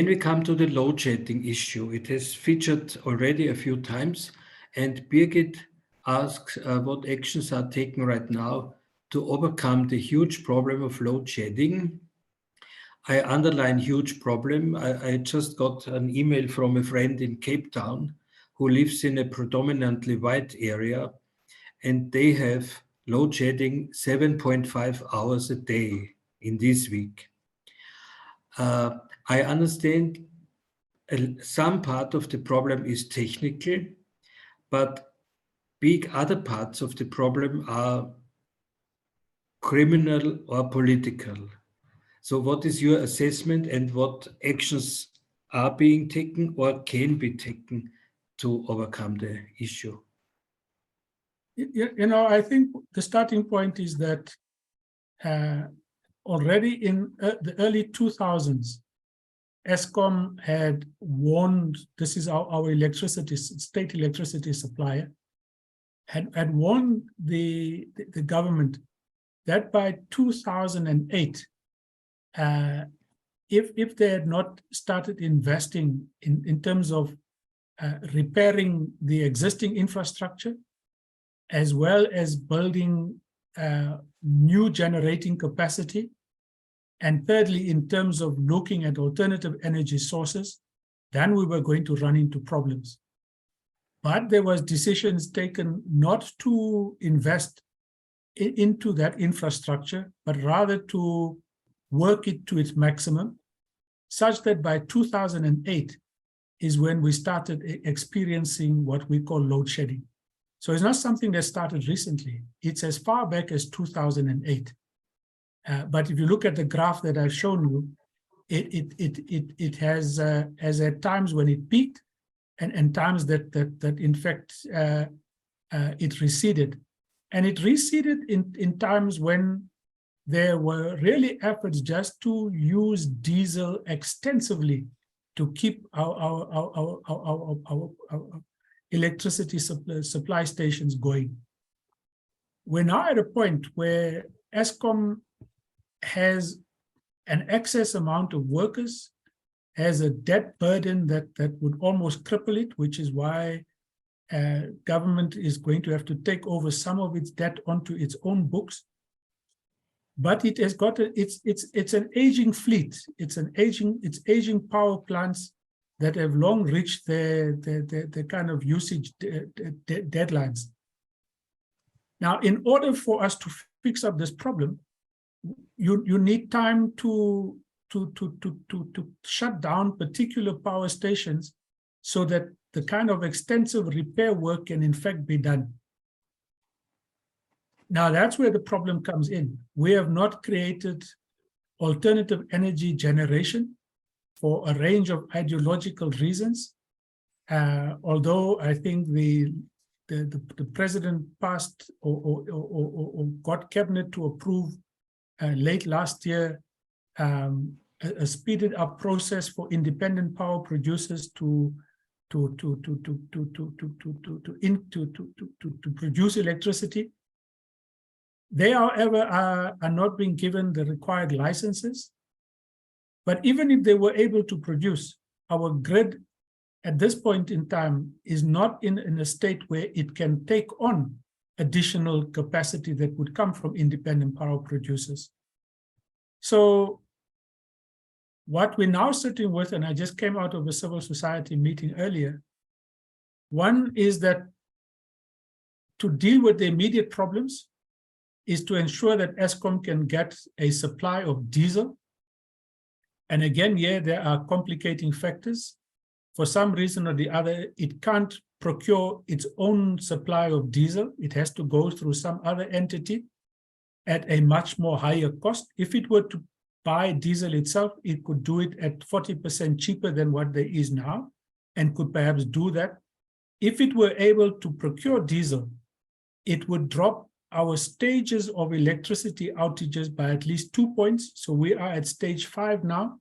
Speaker 1: we come to the load shedding issue? It has featured already a few times, and Birgit asks what actions are taken right now to overcome the huge problem of load shedding. I underline huge problem. I just got an email from a friend in Cape Town who lives in a predominantly white area, and they have load shedding 7.5 hours a day in this week. I understand some part of the problem is technical, but big other parts of the problem are criminal or political. So what is your assessment and what actions are being taken or can be taken to overcome the issue?
Speaker 2: You know, I think the starting point is that already in the early 2000s, Eskom had warned, this is our electricity, state electricity supplier, had warned the government that by 2008, if they had not started investing in terms of repairing the existing infrastructure, as well as building new generating capacity, and thirdly, in terms of looking at alternative energy sources, then we were going to run into problems. But there was decisions taken not to invest into that infrastructure, but rather to work it to its maximum, such that by 2008 is when we started experiencing what we call load shedding. So it's not something that started recently. It's as far back as 2008. But if you look at the graph that I've shown you, it has at times when it peaked and times that in fact it receded. And it receded in times when there were really efforts just to use diesel extensively to keep our electricity supply stations going. We're now at a point where Eskom has an excess amount of workers, has a debt burden that would almost cripple it, which is why government is going to have to take over some of its debt onto its own books. But it has got it's an aging fleet. It's aging power plants that have long reached their kind of usage deadlines. Now, in order for us to fix up this problem, you need time to shut down particular power stations so that the kind of extensive repair work can in fact be done. Now that's where the problem comes in. We have not created alternative energy generation for a range of ideological reasons. Although I think the president passed or got cabinet to approve late last year a speeded up process for independent power producers to produce electricity. They, however, are not being given the required licenses. But even if they were able to produce, our grid at this point in time is not in a state where it can take on additional capacity that would come from independent power producers. So what we're now sitting with, and I just came out of a civil society meeting earlier, one is that to deal with the immediate problems is to ensure that Eskom can get a supply of diesel. And again, yeah, there are complicating factors. For some reason or the other, it can't procure its own supply of diesel. It has to go through some other entity at a much more higher cost. If it were to buy diesel itself, it could do it at 40% cheaper than what there is now, and could perhaps do that. If it were able to procure diesel, it would drop our stages of electricity outages by at least 2 points. So we are at stage 5 now,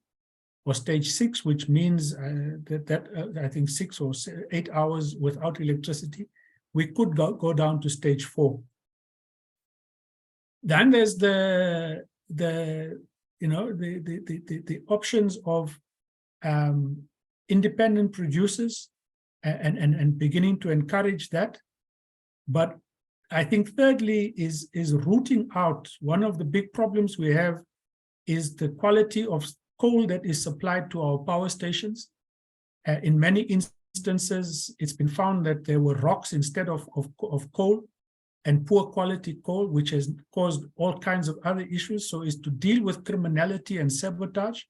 Speaker 2: or stage 6, which means I think 6 or 8 hours without electricity. We could go down to stage 4. Then there's the options of independent producers and beginning to encourage that. But I think thirdly is rooting out. One of the big problems we have is the quality of coal that is supplied to our power stations. In many instances, it's been found that there were rocks instead of coal, and poor quality coal, which has caused all kinds of other issues. So is to deal with criminality and sabotage,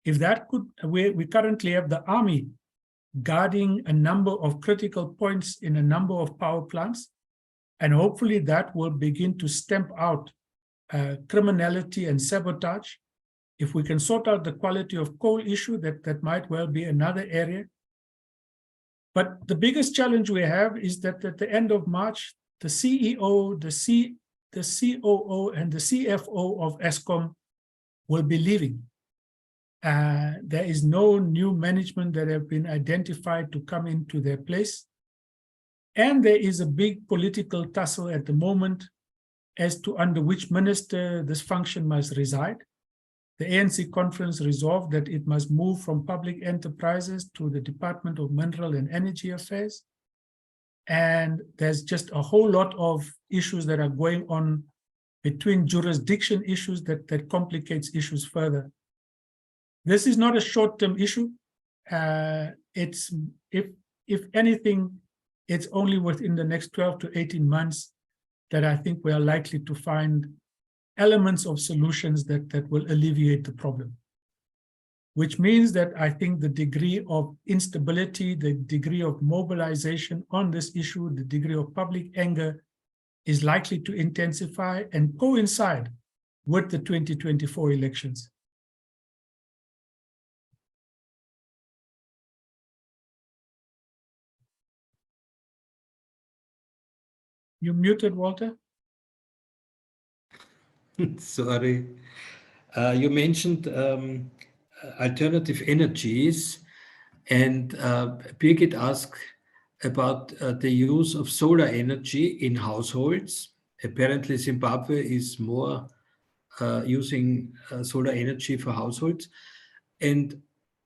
Speaker 2: If that could, we currently have the army guarding a number of critical points in a number of power plants, and hopefully that will begin to stamp out criminality and sabotage. If we can sort out the quality of coal issue, that might well be another area. But the biggest challenge we have is that at the end of March, the CEO, the COO, and the CFO of Eskom will be leaving. There is no new management that have been identified to come into their place. And there is a big political tussle at the moment as to under which minister this function must reside. The ANC conference resolved that it must move from public enterprises to the Department of Mineral and Energy Affairs. And there's just a whole lot of issues that are going on between jurisdiction issues that complicates issues further. This is not a short-term issue. It's, if anything, it's only within the next 12 to 18 months that I think we are likely to find elements of solutions that will alleviate the problem. Which means that I think the degree of instability, the degree of mobilization on this issue, the degree of public anger is likely to intensify and coincide with the 2024 elections. You muted, Walter?
Speaker 1: Sorry. You mentioned alternative energies, and Birgit asked about the use of solar energy in households. Apparently, Zimbabwe is more using solar energy for households. And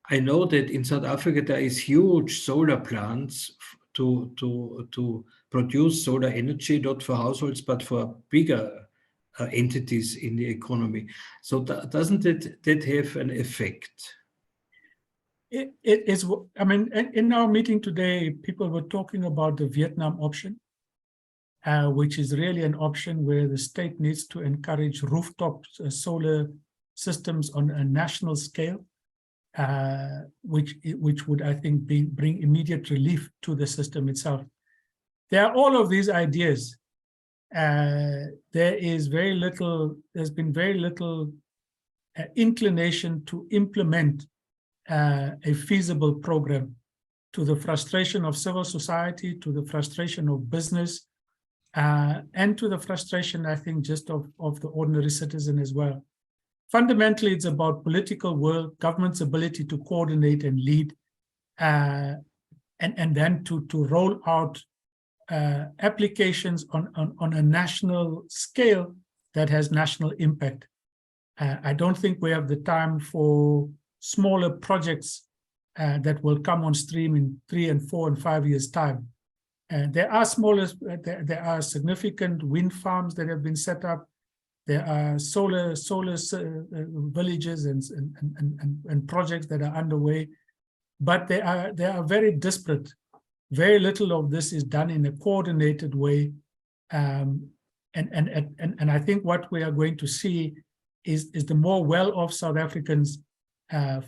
Speaker 1: I know that in South Africa, there is huge solar plants to produce solar energy, not for households, but for bigger entities in the economy. So doesn't that have an effect?
Speaker 2: It is, I mean, in our meeting today, people were talking about the Vietnam option, which is really an option where the state needs to encourage rooftop solar systems on a national scale, which would, I think, bring immediate relief to the system itself. There are all of these ideas. There's been very little inclination to implement a feasible program, to the frustration of civil society, to the frustration of business, and to the frustration, I think, just of the ordinary citizen as well. Fundamentally, it's about political will, government's ability to coordinate and lead, and then to roll out applications on a national scale that has national impact. I don't think we have the time for smaller projects that will come on stream in 3 and 4 and 5 years' time. There are significant wind farms that have been set up. There are solar villages and projects that are underway, but they are very disparate. Very little of this is done in a coordinated way, and I think what we are going to see is the more well-off South Africans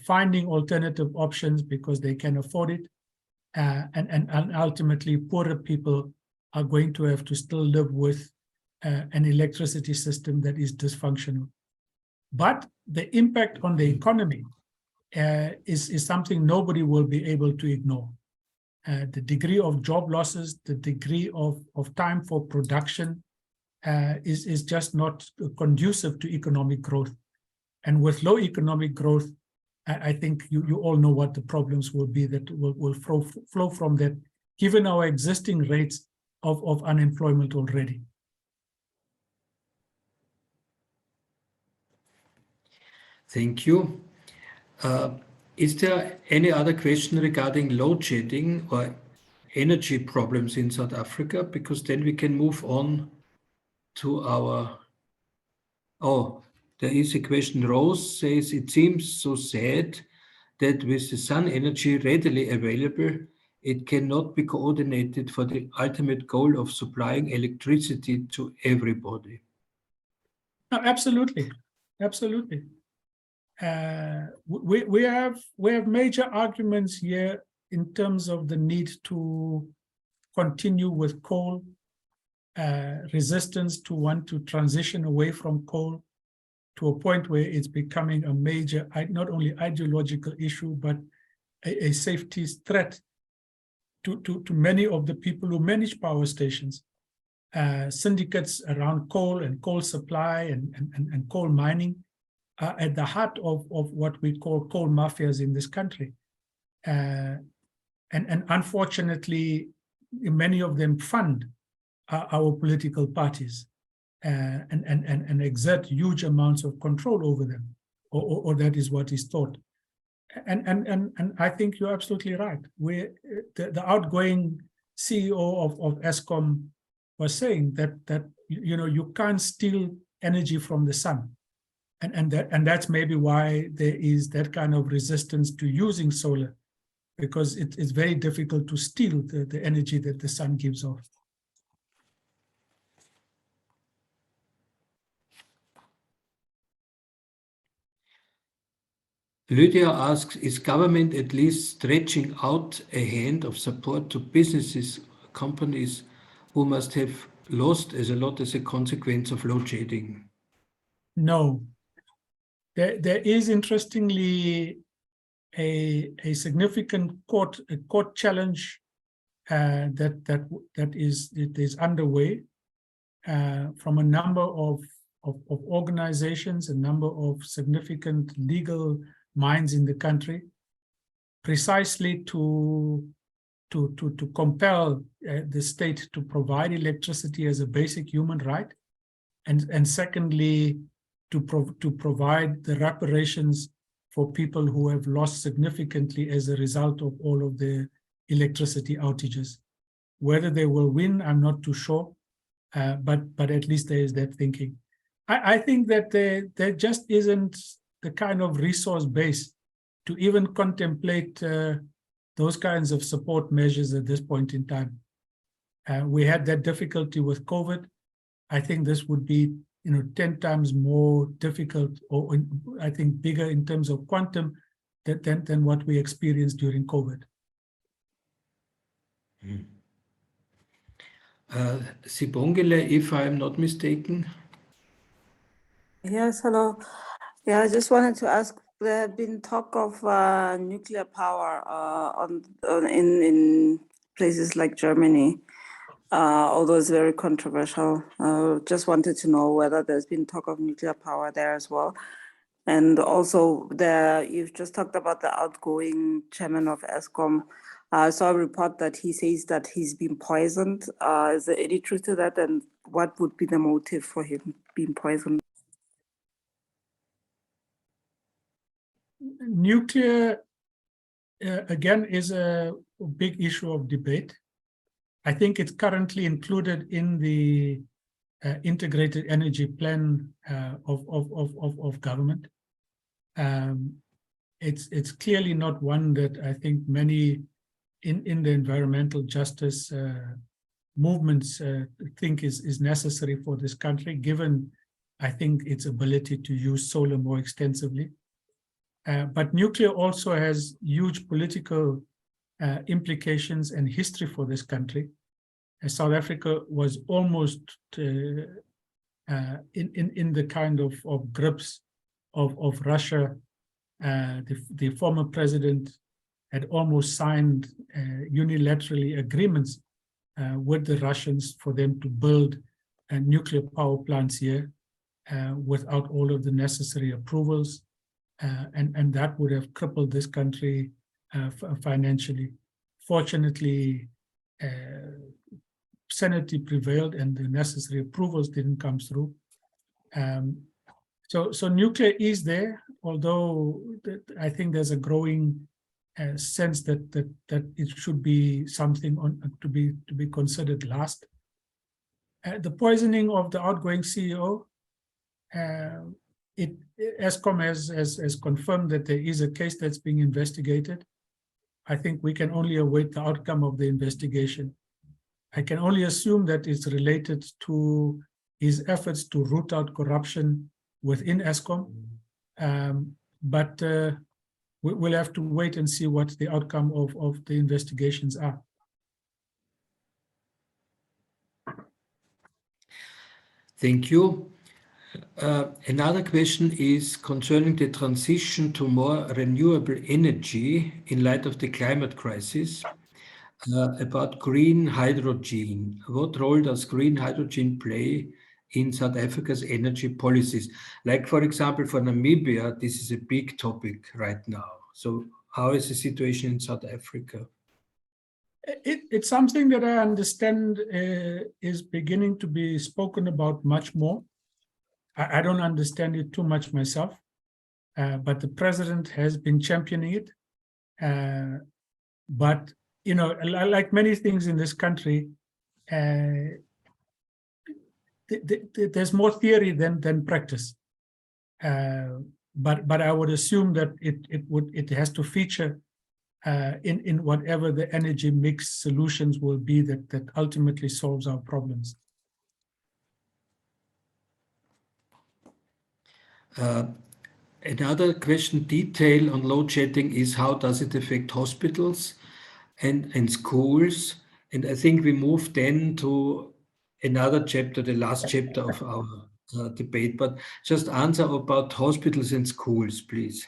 Speaker 2: finding alternative options because they can afford it, and ultimately poorer people are going to have to still live with an electricity system that is dysfunctional. But the impact on the economy is something nobody will be able to ignore. The degree of job losses, the degree of time for production is just not conducive to economic growth. And with low economic growth, I think you all know what the problems will be that will flow from that, given our existing rates of unemployment already.
Speaker 1: Thank you. Is there any other question regarding load shedding or energy problems in South Africa? Because then we can move on to our... Oh, there is a question. Rose says, it seems so sad that with the sun energy readily available, it cannot be coordinated for the ultimate goal of supplying electricity to everybody.
Speaker 2: No, absolutely. Absolutely. we have major arguments here in terms of the need to continue with coal, resistance to want to transition away from coal to a point where it's becoming a major, not only ideological issue, but a safety threat to many of the people who manage power stations. Syndicates around coal and coal supply and coal mining are at the heart of what we call coal mafias in this country. And unfortunately, many of them fund our political parties and exert huge amounts of control over them, or that is what is thought. And I think you're absolutely right. The outgoing CEO of Eskom was saying that you can't steal energy from the sun, and that's maybe why there is that kind of resistance to using solar, because it's very difficult to steal the energy that the sun gives off.
Speaker 1: Lydia asks, is government at least stretching out a hand of support to businesses, companies who must have lost a lot as a consequence of load shedding?
Speaker 2: No. There is, interestingly, a significant court challenge that is underway from a number of organizations, a number of significant legal minds in the country, precisely to compel the state to provide electricity as a basic human right, and secondly, to provide the reparations for people who have lost significantly as a result of all of the electricity outages. Whether they will win, I'm not too sure, but at least there is that thinking. I think that there just isn't the kind of resource base to even contemplate those kinds of support measures at this point in time. We had that difficulty with COVID. I think this would be 10 times more difficult, or I think bigger in terms of quantum than what we experienced during COVID.
Speaker 1: Sibongile, if I'm not mistaken.
Speaker 5: Yes, hello. Yeah, I just wanted to ask, there have been talk of nuclear power in places like Germany, although it's very controversial. Just wanted to know whether there's been talk of nuclear power there as well. And also, you've just talked about the outgoing chairman of Eskom. I saw a report that he says that he's been poisoned. Is there any truth to that? And what would be the motive for him being poisoned?
Speaker 2: Nuclear, again, is a big issue of debate. I think it's currently included in the integrated energy plan of government. It's clearly not one that I think many in the environmental justice movements think is necessary for this country, given, I think, its ability to use solar more extensively. But nuclear also has huge political implications and history for this country. South Africa was almost in the kind of grips of Russia. The former president had almost signed unilaterally agreements with the Russians for them to build nuclear power plants here without all of the necessary approvals. And that would have crippled this country financially. Fortunately, sanity prevailed and the necessary approvals didn't come through. So nuclear is there, although I think there's a growing sense that it should be something to be considered last. The poisoning of the outgoing CEO, Eskom has confirmed that there is a case that's being investigated. I think we can only await the outcome of the investigation. I can only assume that it's related to his efforts to root out corruption within Eskom. but we'll have to wait and see what the outcome of the investigations are.
Speaker 1: Thank you. Another question is concerning the transition to more renewable energy in light of the climate crisis. About green hydrogen. What role does green hydrogen play in South Africa's energy policies? Like, for example, for Namibia, this is a big topic right now. So how is the situation in South Africa?
Speaker 2: It's something that I understand is beginning to be spoken about much more. I don't understand it too much myself, but the president has been championing it. But, you know, like many things in this country, there's more theory than practice. But I would assume that it has to feature in whatever the energy mix solutions will be that ultimately solves our problems.
Speaker 1: Another question, detail on load shedding, is how does it affect hospitals and schools? And I think we move then to another chapter, the last chapter of our debate, but just answer about hospitals and schools, please.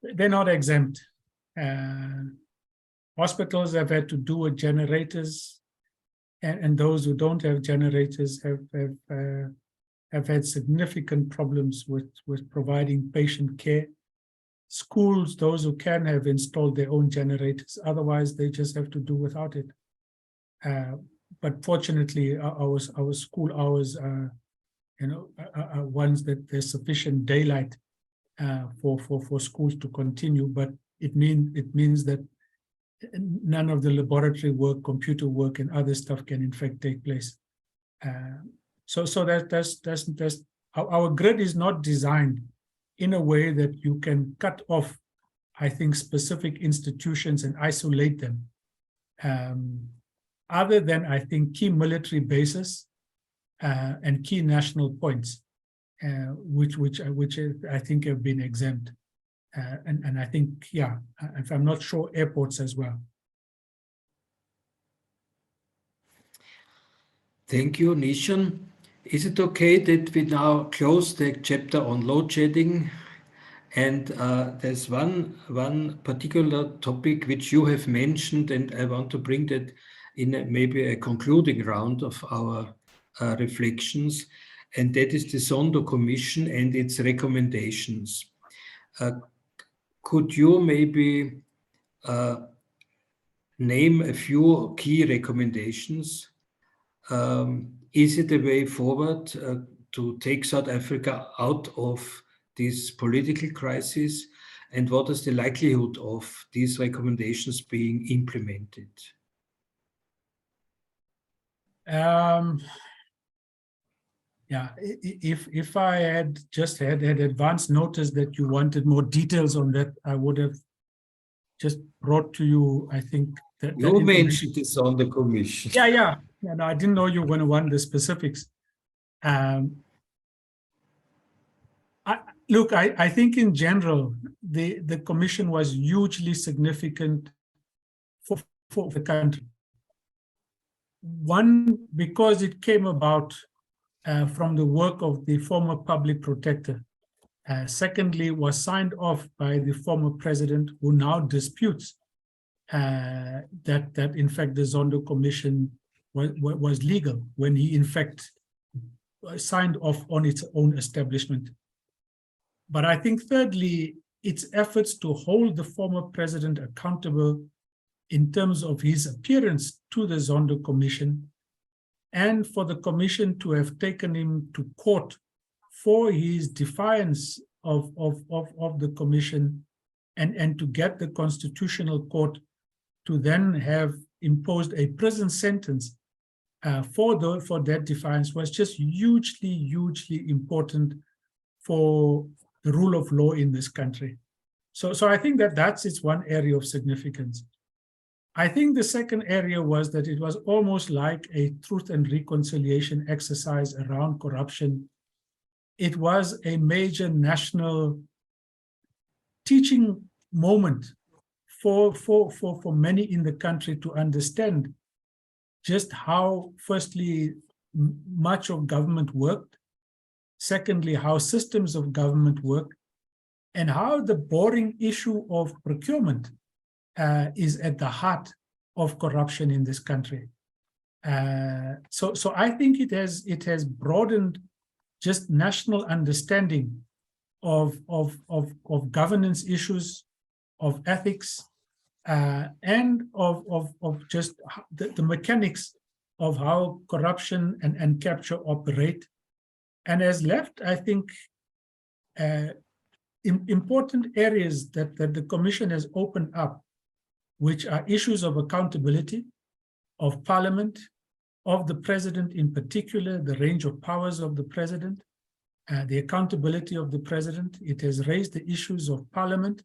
Speaker 2: They're not exempt. Hospitals have had to do with generators, and those who don't have generators have had significant problems with providing patient care. Schools, those who can, have installed their own generators. Otherwise, they just have to do without it. But fortunately, our school hours are, are ones that there's sufficient daylight for schools to continue. But it means that none of the laboratory work, computer work, and other stuff can in fact take place. So that's our grid is not designed in a way that you can cut off, I think, specific institutions and isolate them. Other than, I think, key military bases and key national points, which I think have been exempt. And I think, yeah, if I'm not sure, airports as well.
Speaker 1: Thank you, Neeshan. Is it okay that we now close the chapter on load shedding? And there's one particular topic which you have mentioned, and I want to bring that in maybe a concluding round of our reflections, and that is the Zondo Commission and its recommendations. Could you maybe name a few key recommendations? Is it a way forward to take South Africa out of this political crisis? And what is the likelihood of these recommendations being implemented?
Speaker 2: Yeah, if I had just had advance notice that you wanted more details on that, I would have just brought to you, I think, that
Speaker 1: you mentioned this on the commission.
Speaker 2: Yeah, no, I didn't know you were going to want the specifics. Look, I think in general, the commission was hugely significant for the country. One, because it came about from the work of the former public protector. Secondly, was signed off by the former president, who now disputes that in fact the Zondo Commission was legal when he in fact signed off on its own establishment. But I think thirdly, its efforts to hold the former president accountable in terms of his appearance to the Zondo Commission, and for the commission to have taken him to court for his defiance of the commission, and to get the Constitutional Court to then have imposed a prison sentence for that defiance, was just hugely important for the rule of law in this country. So I think that's its one area of significance. I think the second area was that it was almost like a truth and reconciliation exercise around corruption. It was a major national teaching moment for many in the country to understand just how, firstly, much of government worked, secondly, how systems of government work, and how the boring issue of procurement is at the heart of corruption in this country. So I think it has broadened just national understanding of governance issues, of ethics, and of just the mechanics of how corruption and capture operate, and has left, I think, important areas that the Commission has opened up, which are issues of accountability, of Parliament, of the President in particular, the range of powers of the President, the accountability of the President. It has raised the issues of Parliament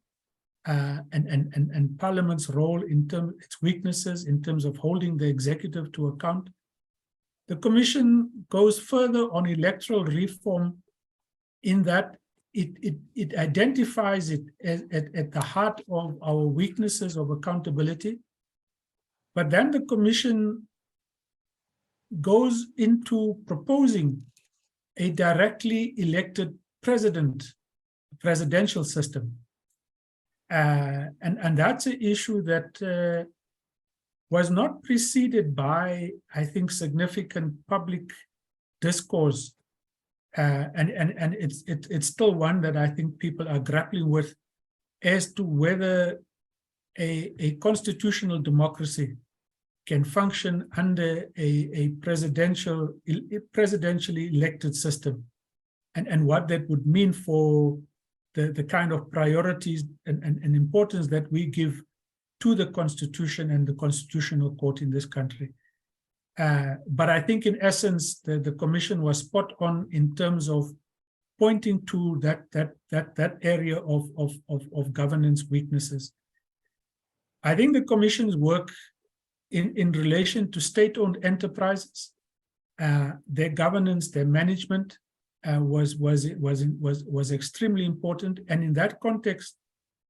Speaker 2: and Parliament's role in terms of its weaknesses in terms of holding the executive to account. The Commission goes further on electoral reform in that it identifies it at the heart of our weaknesses of accountability. But then the Commission goes into proposing a directly elected presidential system. And that's an issue that was not preceded by, I think, significant public discourse. And it's still one that I think people are grappling with as to whether a constitutional democracy can function under a presidentially elected system, and what that would mean for the kind of priorities and importance that we give to the Constitution and the Constitutional Court in this country. But I think in essence, the Commission was spot on in terms of pointing to that area of governance weaknesses. I think the Commission's work in relation to state-owned enterprises, their governance, their management was extremely important, and in that context,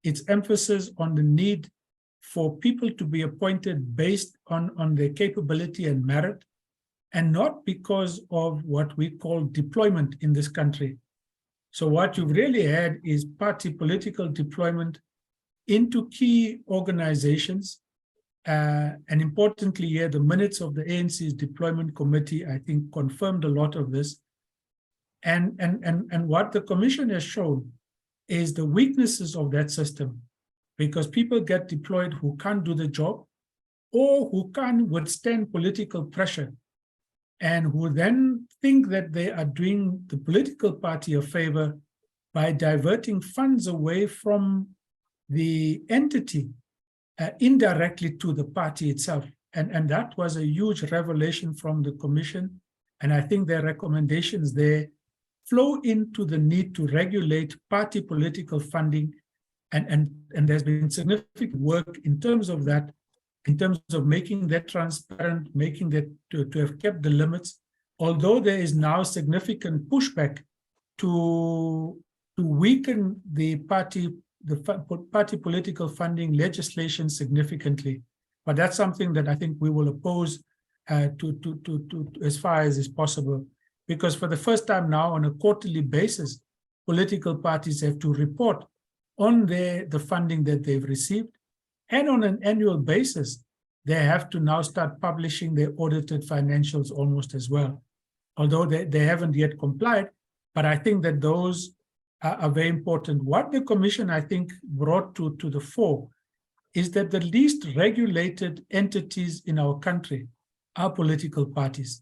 Speaker 2: its emphasis on the need for people to be appointed based on their capability and merit, and not because of what we call deployment in this country. So what you've really had is party political deployment into key organizations. And importantly here, the minutes of the ANC's deployment committee, I think, confirmed a lot of this. And what the Commission has shown is the weaknesses of that system, because people get deployed who can't do the job or who can't withstand political pressure, and who then think that they are doing the political party a favor by diverting funds away from the entity indirectly to the party itself. And that was a huge revelation from the Commission. And I think their recommendations there flow into the need to regulate party political funding. And there's been significant work in terms of that, in terms of making that transparent, making that to have kept the limits, although there is now significant pushback to weaken the party political funding legislation significantly. But that's something that I think we will oppose to as far as is possible, because for the first time now on a quarterly basis, political parties have to report on the funding that they've received, and on an annual basis, they have to now start publishing their audited financials almost as well, although they haven't yet complied. But I think that those are very important. What the Commission, I think, brought to the fore is that the least regulated entities in our country are political parties.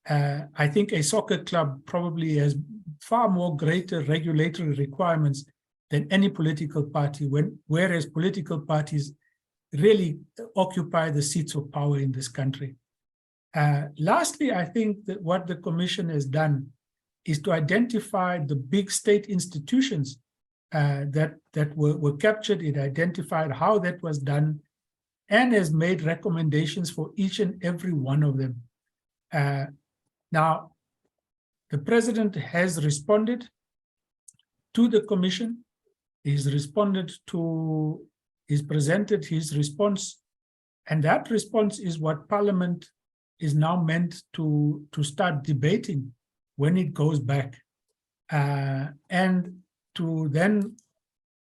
Speaker 2: I think a soccer club probably has far more greater regulatory requirements than any political party, whereas political parties really occupy the seats of power in this country. Lastly, I think that what the Commission has done is to identify the big state institutions that were captured. It identified how that was done and has made recommendations for each and every one of them. Now, the President has responded to the Commission He's responded to, he's presented his response, and that response is what Parliament is now meant to start debating when it goes back. And to then,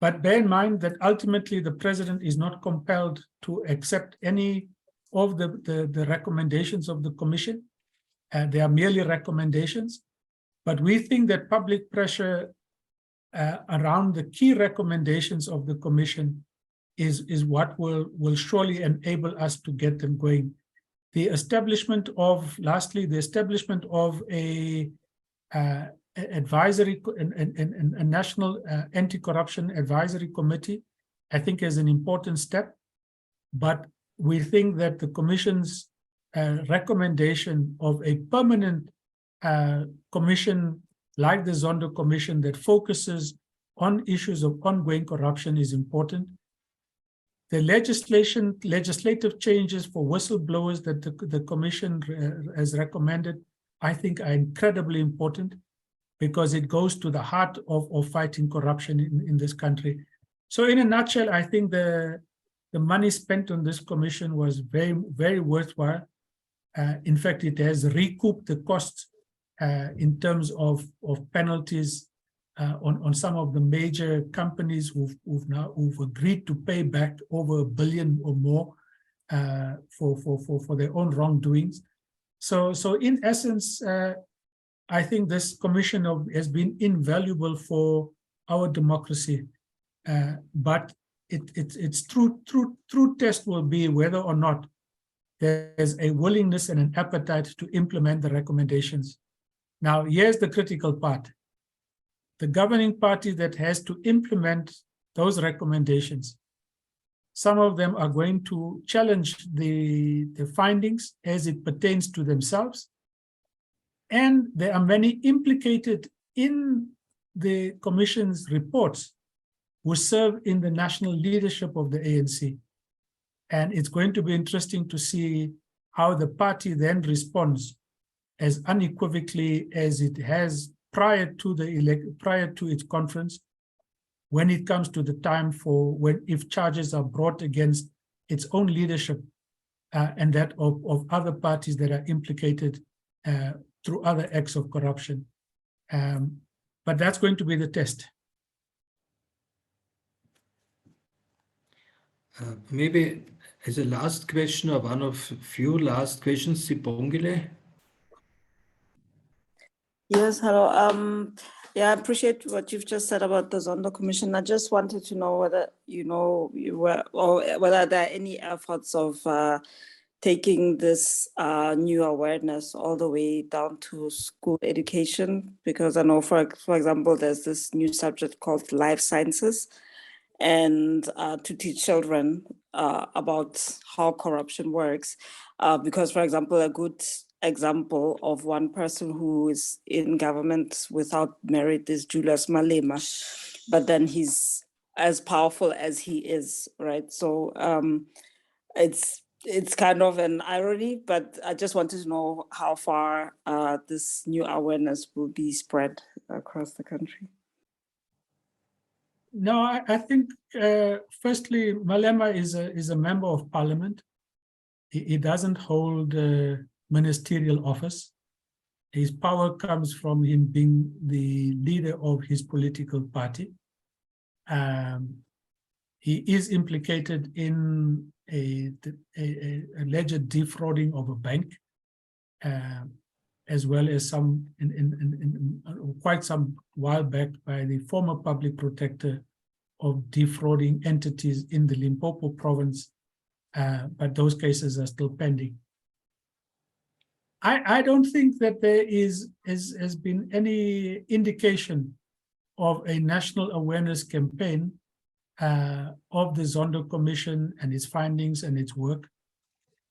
Speaker 2: but bear in mind that ultimately the president is not compelled to accept any of the recommendations of the commission. They are merely recommendations, but we think that public pressure around the key recommendations of the commission is what will surely enable us to get them going. The establishment of, lastly, the establishment of a advisory, a national anti-corruption advisory committee, I think is an important step, but we think that the Commission's recommendation of a permanent commission like the Zondo Commission that focuses on issues of ongoing corruption is important. The legislative changes for whistleblowers that the Commission has recommended, I think are incredibly important because it goes to the heart of fighting corruption in this country. So in a nutshell, I think the money spent on this commission was very, very worthwhile. In fact, it has recouped the costs in terms of penalties on some of the major companies who've agreed to pay back over $1 billion or more for their own wrongdoings. So in essence, I think this commission has been invaluable for our democracy. But its true test will be whether or not there's a willingness and an appetite to implement the recommendations. Now, here's the critical part. The governing party that has to implement those recommendations, some of them are going to challenge the findings as it pertains to themselves. And there are many implicated in the Commission's reports who serve in the national leadership of the ANC. And it's going to be interesting to see how the party then responds as unequivocally as it has prior to its conference, when it comes to the time for if charges are brought against its own leadership and that of other parties that are implicated through other acts of corruption. But that's going to be the test.
Speaker 1: Maybe as a last question, or one of few last questions, Sibongile.
Speaker 5: Yes, hello. Yeah, I appreciate what you've just said about the Zondo Commission. I just wanted to know whether whether there are any efforts of taking this new awareness all the way down to school education, because I know, for example, there's this new subject called life sciences, and to teach children about how corruption works. Because, for example, a good example of one person who is in government without merit is Julius Malema, but then he's as powerful as he is, right? So it's kind of an irony, but I just wanted to know how far this new awareness will be spread across the country.
Speaker 2: No, I think firstly, Malema is a member of parliament. He doesn't hold ministerial office. His power comes from him being the leader of his political party. He is implicated in a alleged defrauding of a bank, as well as some quite some while back by the former public protector of defrauding entities in the Limpopo province, but those cases are still pending. I don't think that there has been any indication of a national awareness campaign of the Zondo Commission and its findings and its work,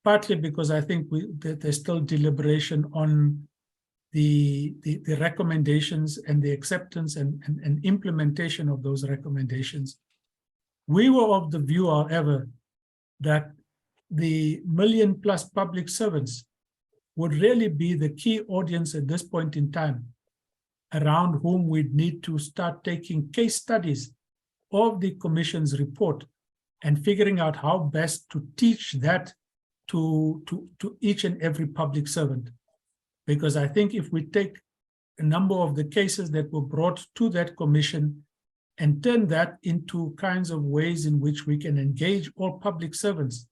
Speaker 2: partly because I think there's still deliberation on the recommendations and the acceptance and implementation of those recommendations. We were of the view, however, that the million-plus public servants would really be the key audience at this point in time, around whom we'd need to start taking case studies of the Commission's report and figuring out how best to teach that to each and every public servant. Because I think if we take a number of the cases that were brought to that commission and turn that into kinds of ways in which we can engage all public servants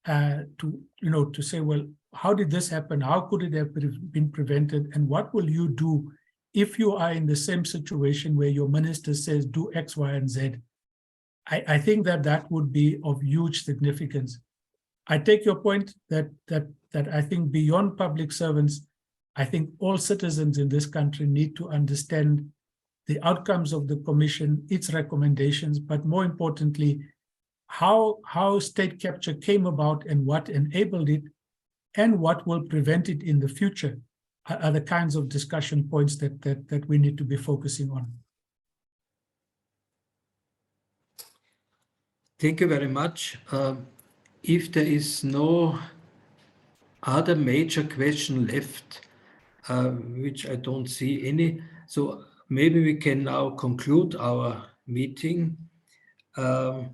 Speaker 2: to say, well, how did this happen? How could it have been prevented? And what will you do if you are in the same situation where your minister says do X, Y, and Z? I think that would be of huge significance. I take your point that I think beyond public servants, I think all citizens in this country need to understand the outcomes of the commission, its recommendations, but more importantly, how state capture came about and what enabled it and what will prevent it in the future are the kinds of discussion points that we need to be focusing on.
Speaker 1: Thank you very much. If there is no other major question left, which I don't see any, so maybe we can now conclude our meeting. I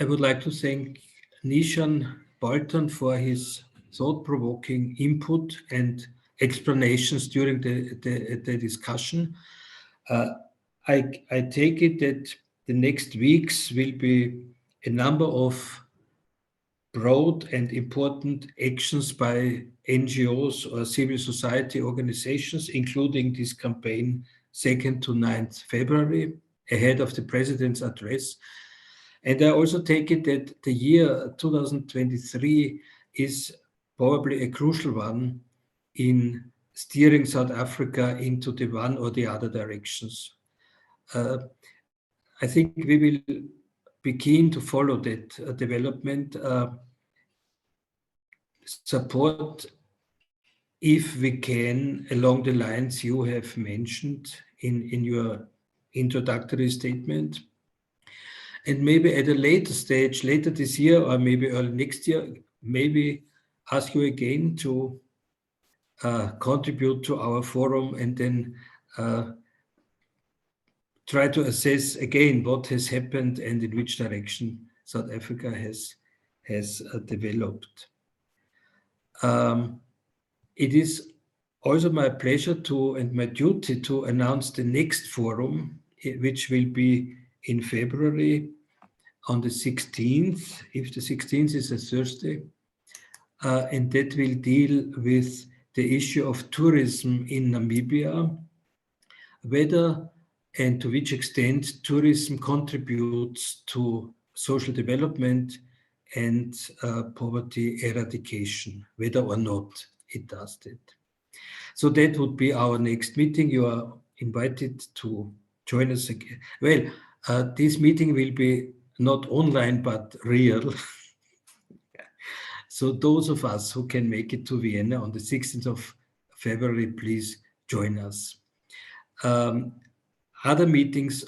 Speaker 1: would like to thank Neeshan Balton for his thought-provoking input and explanations during the discussion. I take it that the next weeks will be a number of broad and important actions by NGOs or civil society organizations, including this campaign 2nd to 9th February, ahead of the President's address. And I also take it that the year 2023 is probably a crucial one in steering South Africa into the one or the other directions. I think we will be keen to follow that development, support, if we can, along the lines you have mentioned in your introductory statement. And maybe at a later stage, later this year or maybe early next year, maybe ask you again to contribute to our forum and then try to assess again what has happened and in which direction South Africa has developed. It is also my pleasure and my duty to announce the next forum, which will be in February on the 16th, if the 16th is a Thursday, and that will deal with the issue of tourism in Namibia, whether and to which extent tourism contributes to social development and poverty eradication, whether or not it does that. So that would be our next meeting. You are invited to join us again. Well, this meeting will be not online, but real. So those of us who can make it to Vienna on the 16th of February, please join us. Other meetings,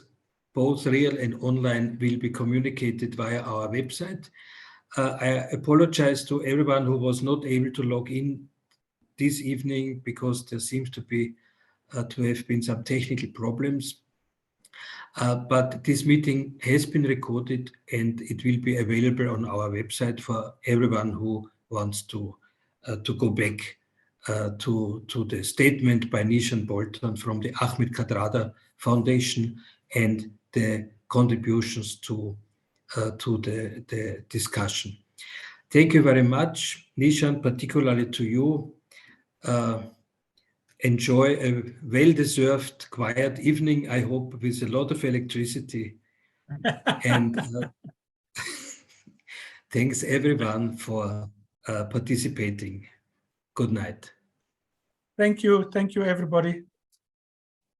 Speaker 1: both real and online, will be communicated via our website. I apologize to everyone who was not able to log in this evening because there seems to have been some technical problems. But this meeting has been recorded and it will be available on our website for everyone who wants to go back to the statement by Neeshan Balton from the Ahmed Kathrada Foundation and the contributions to the discussion. Thank you very much, Neeshan, particularly to you. Enjoy a well-deserved quiet evening, I hope, with a lot of electricity. And thanks everyone for participating. Good night.
Speaker 2: Thank you. Thank you, everybody.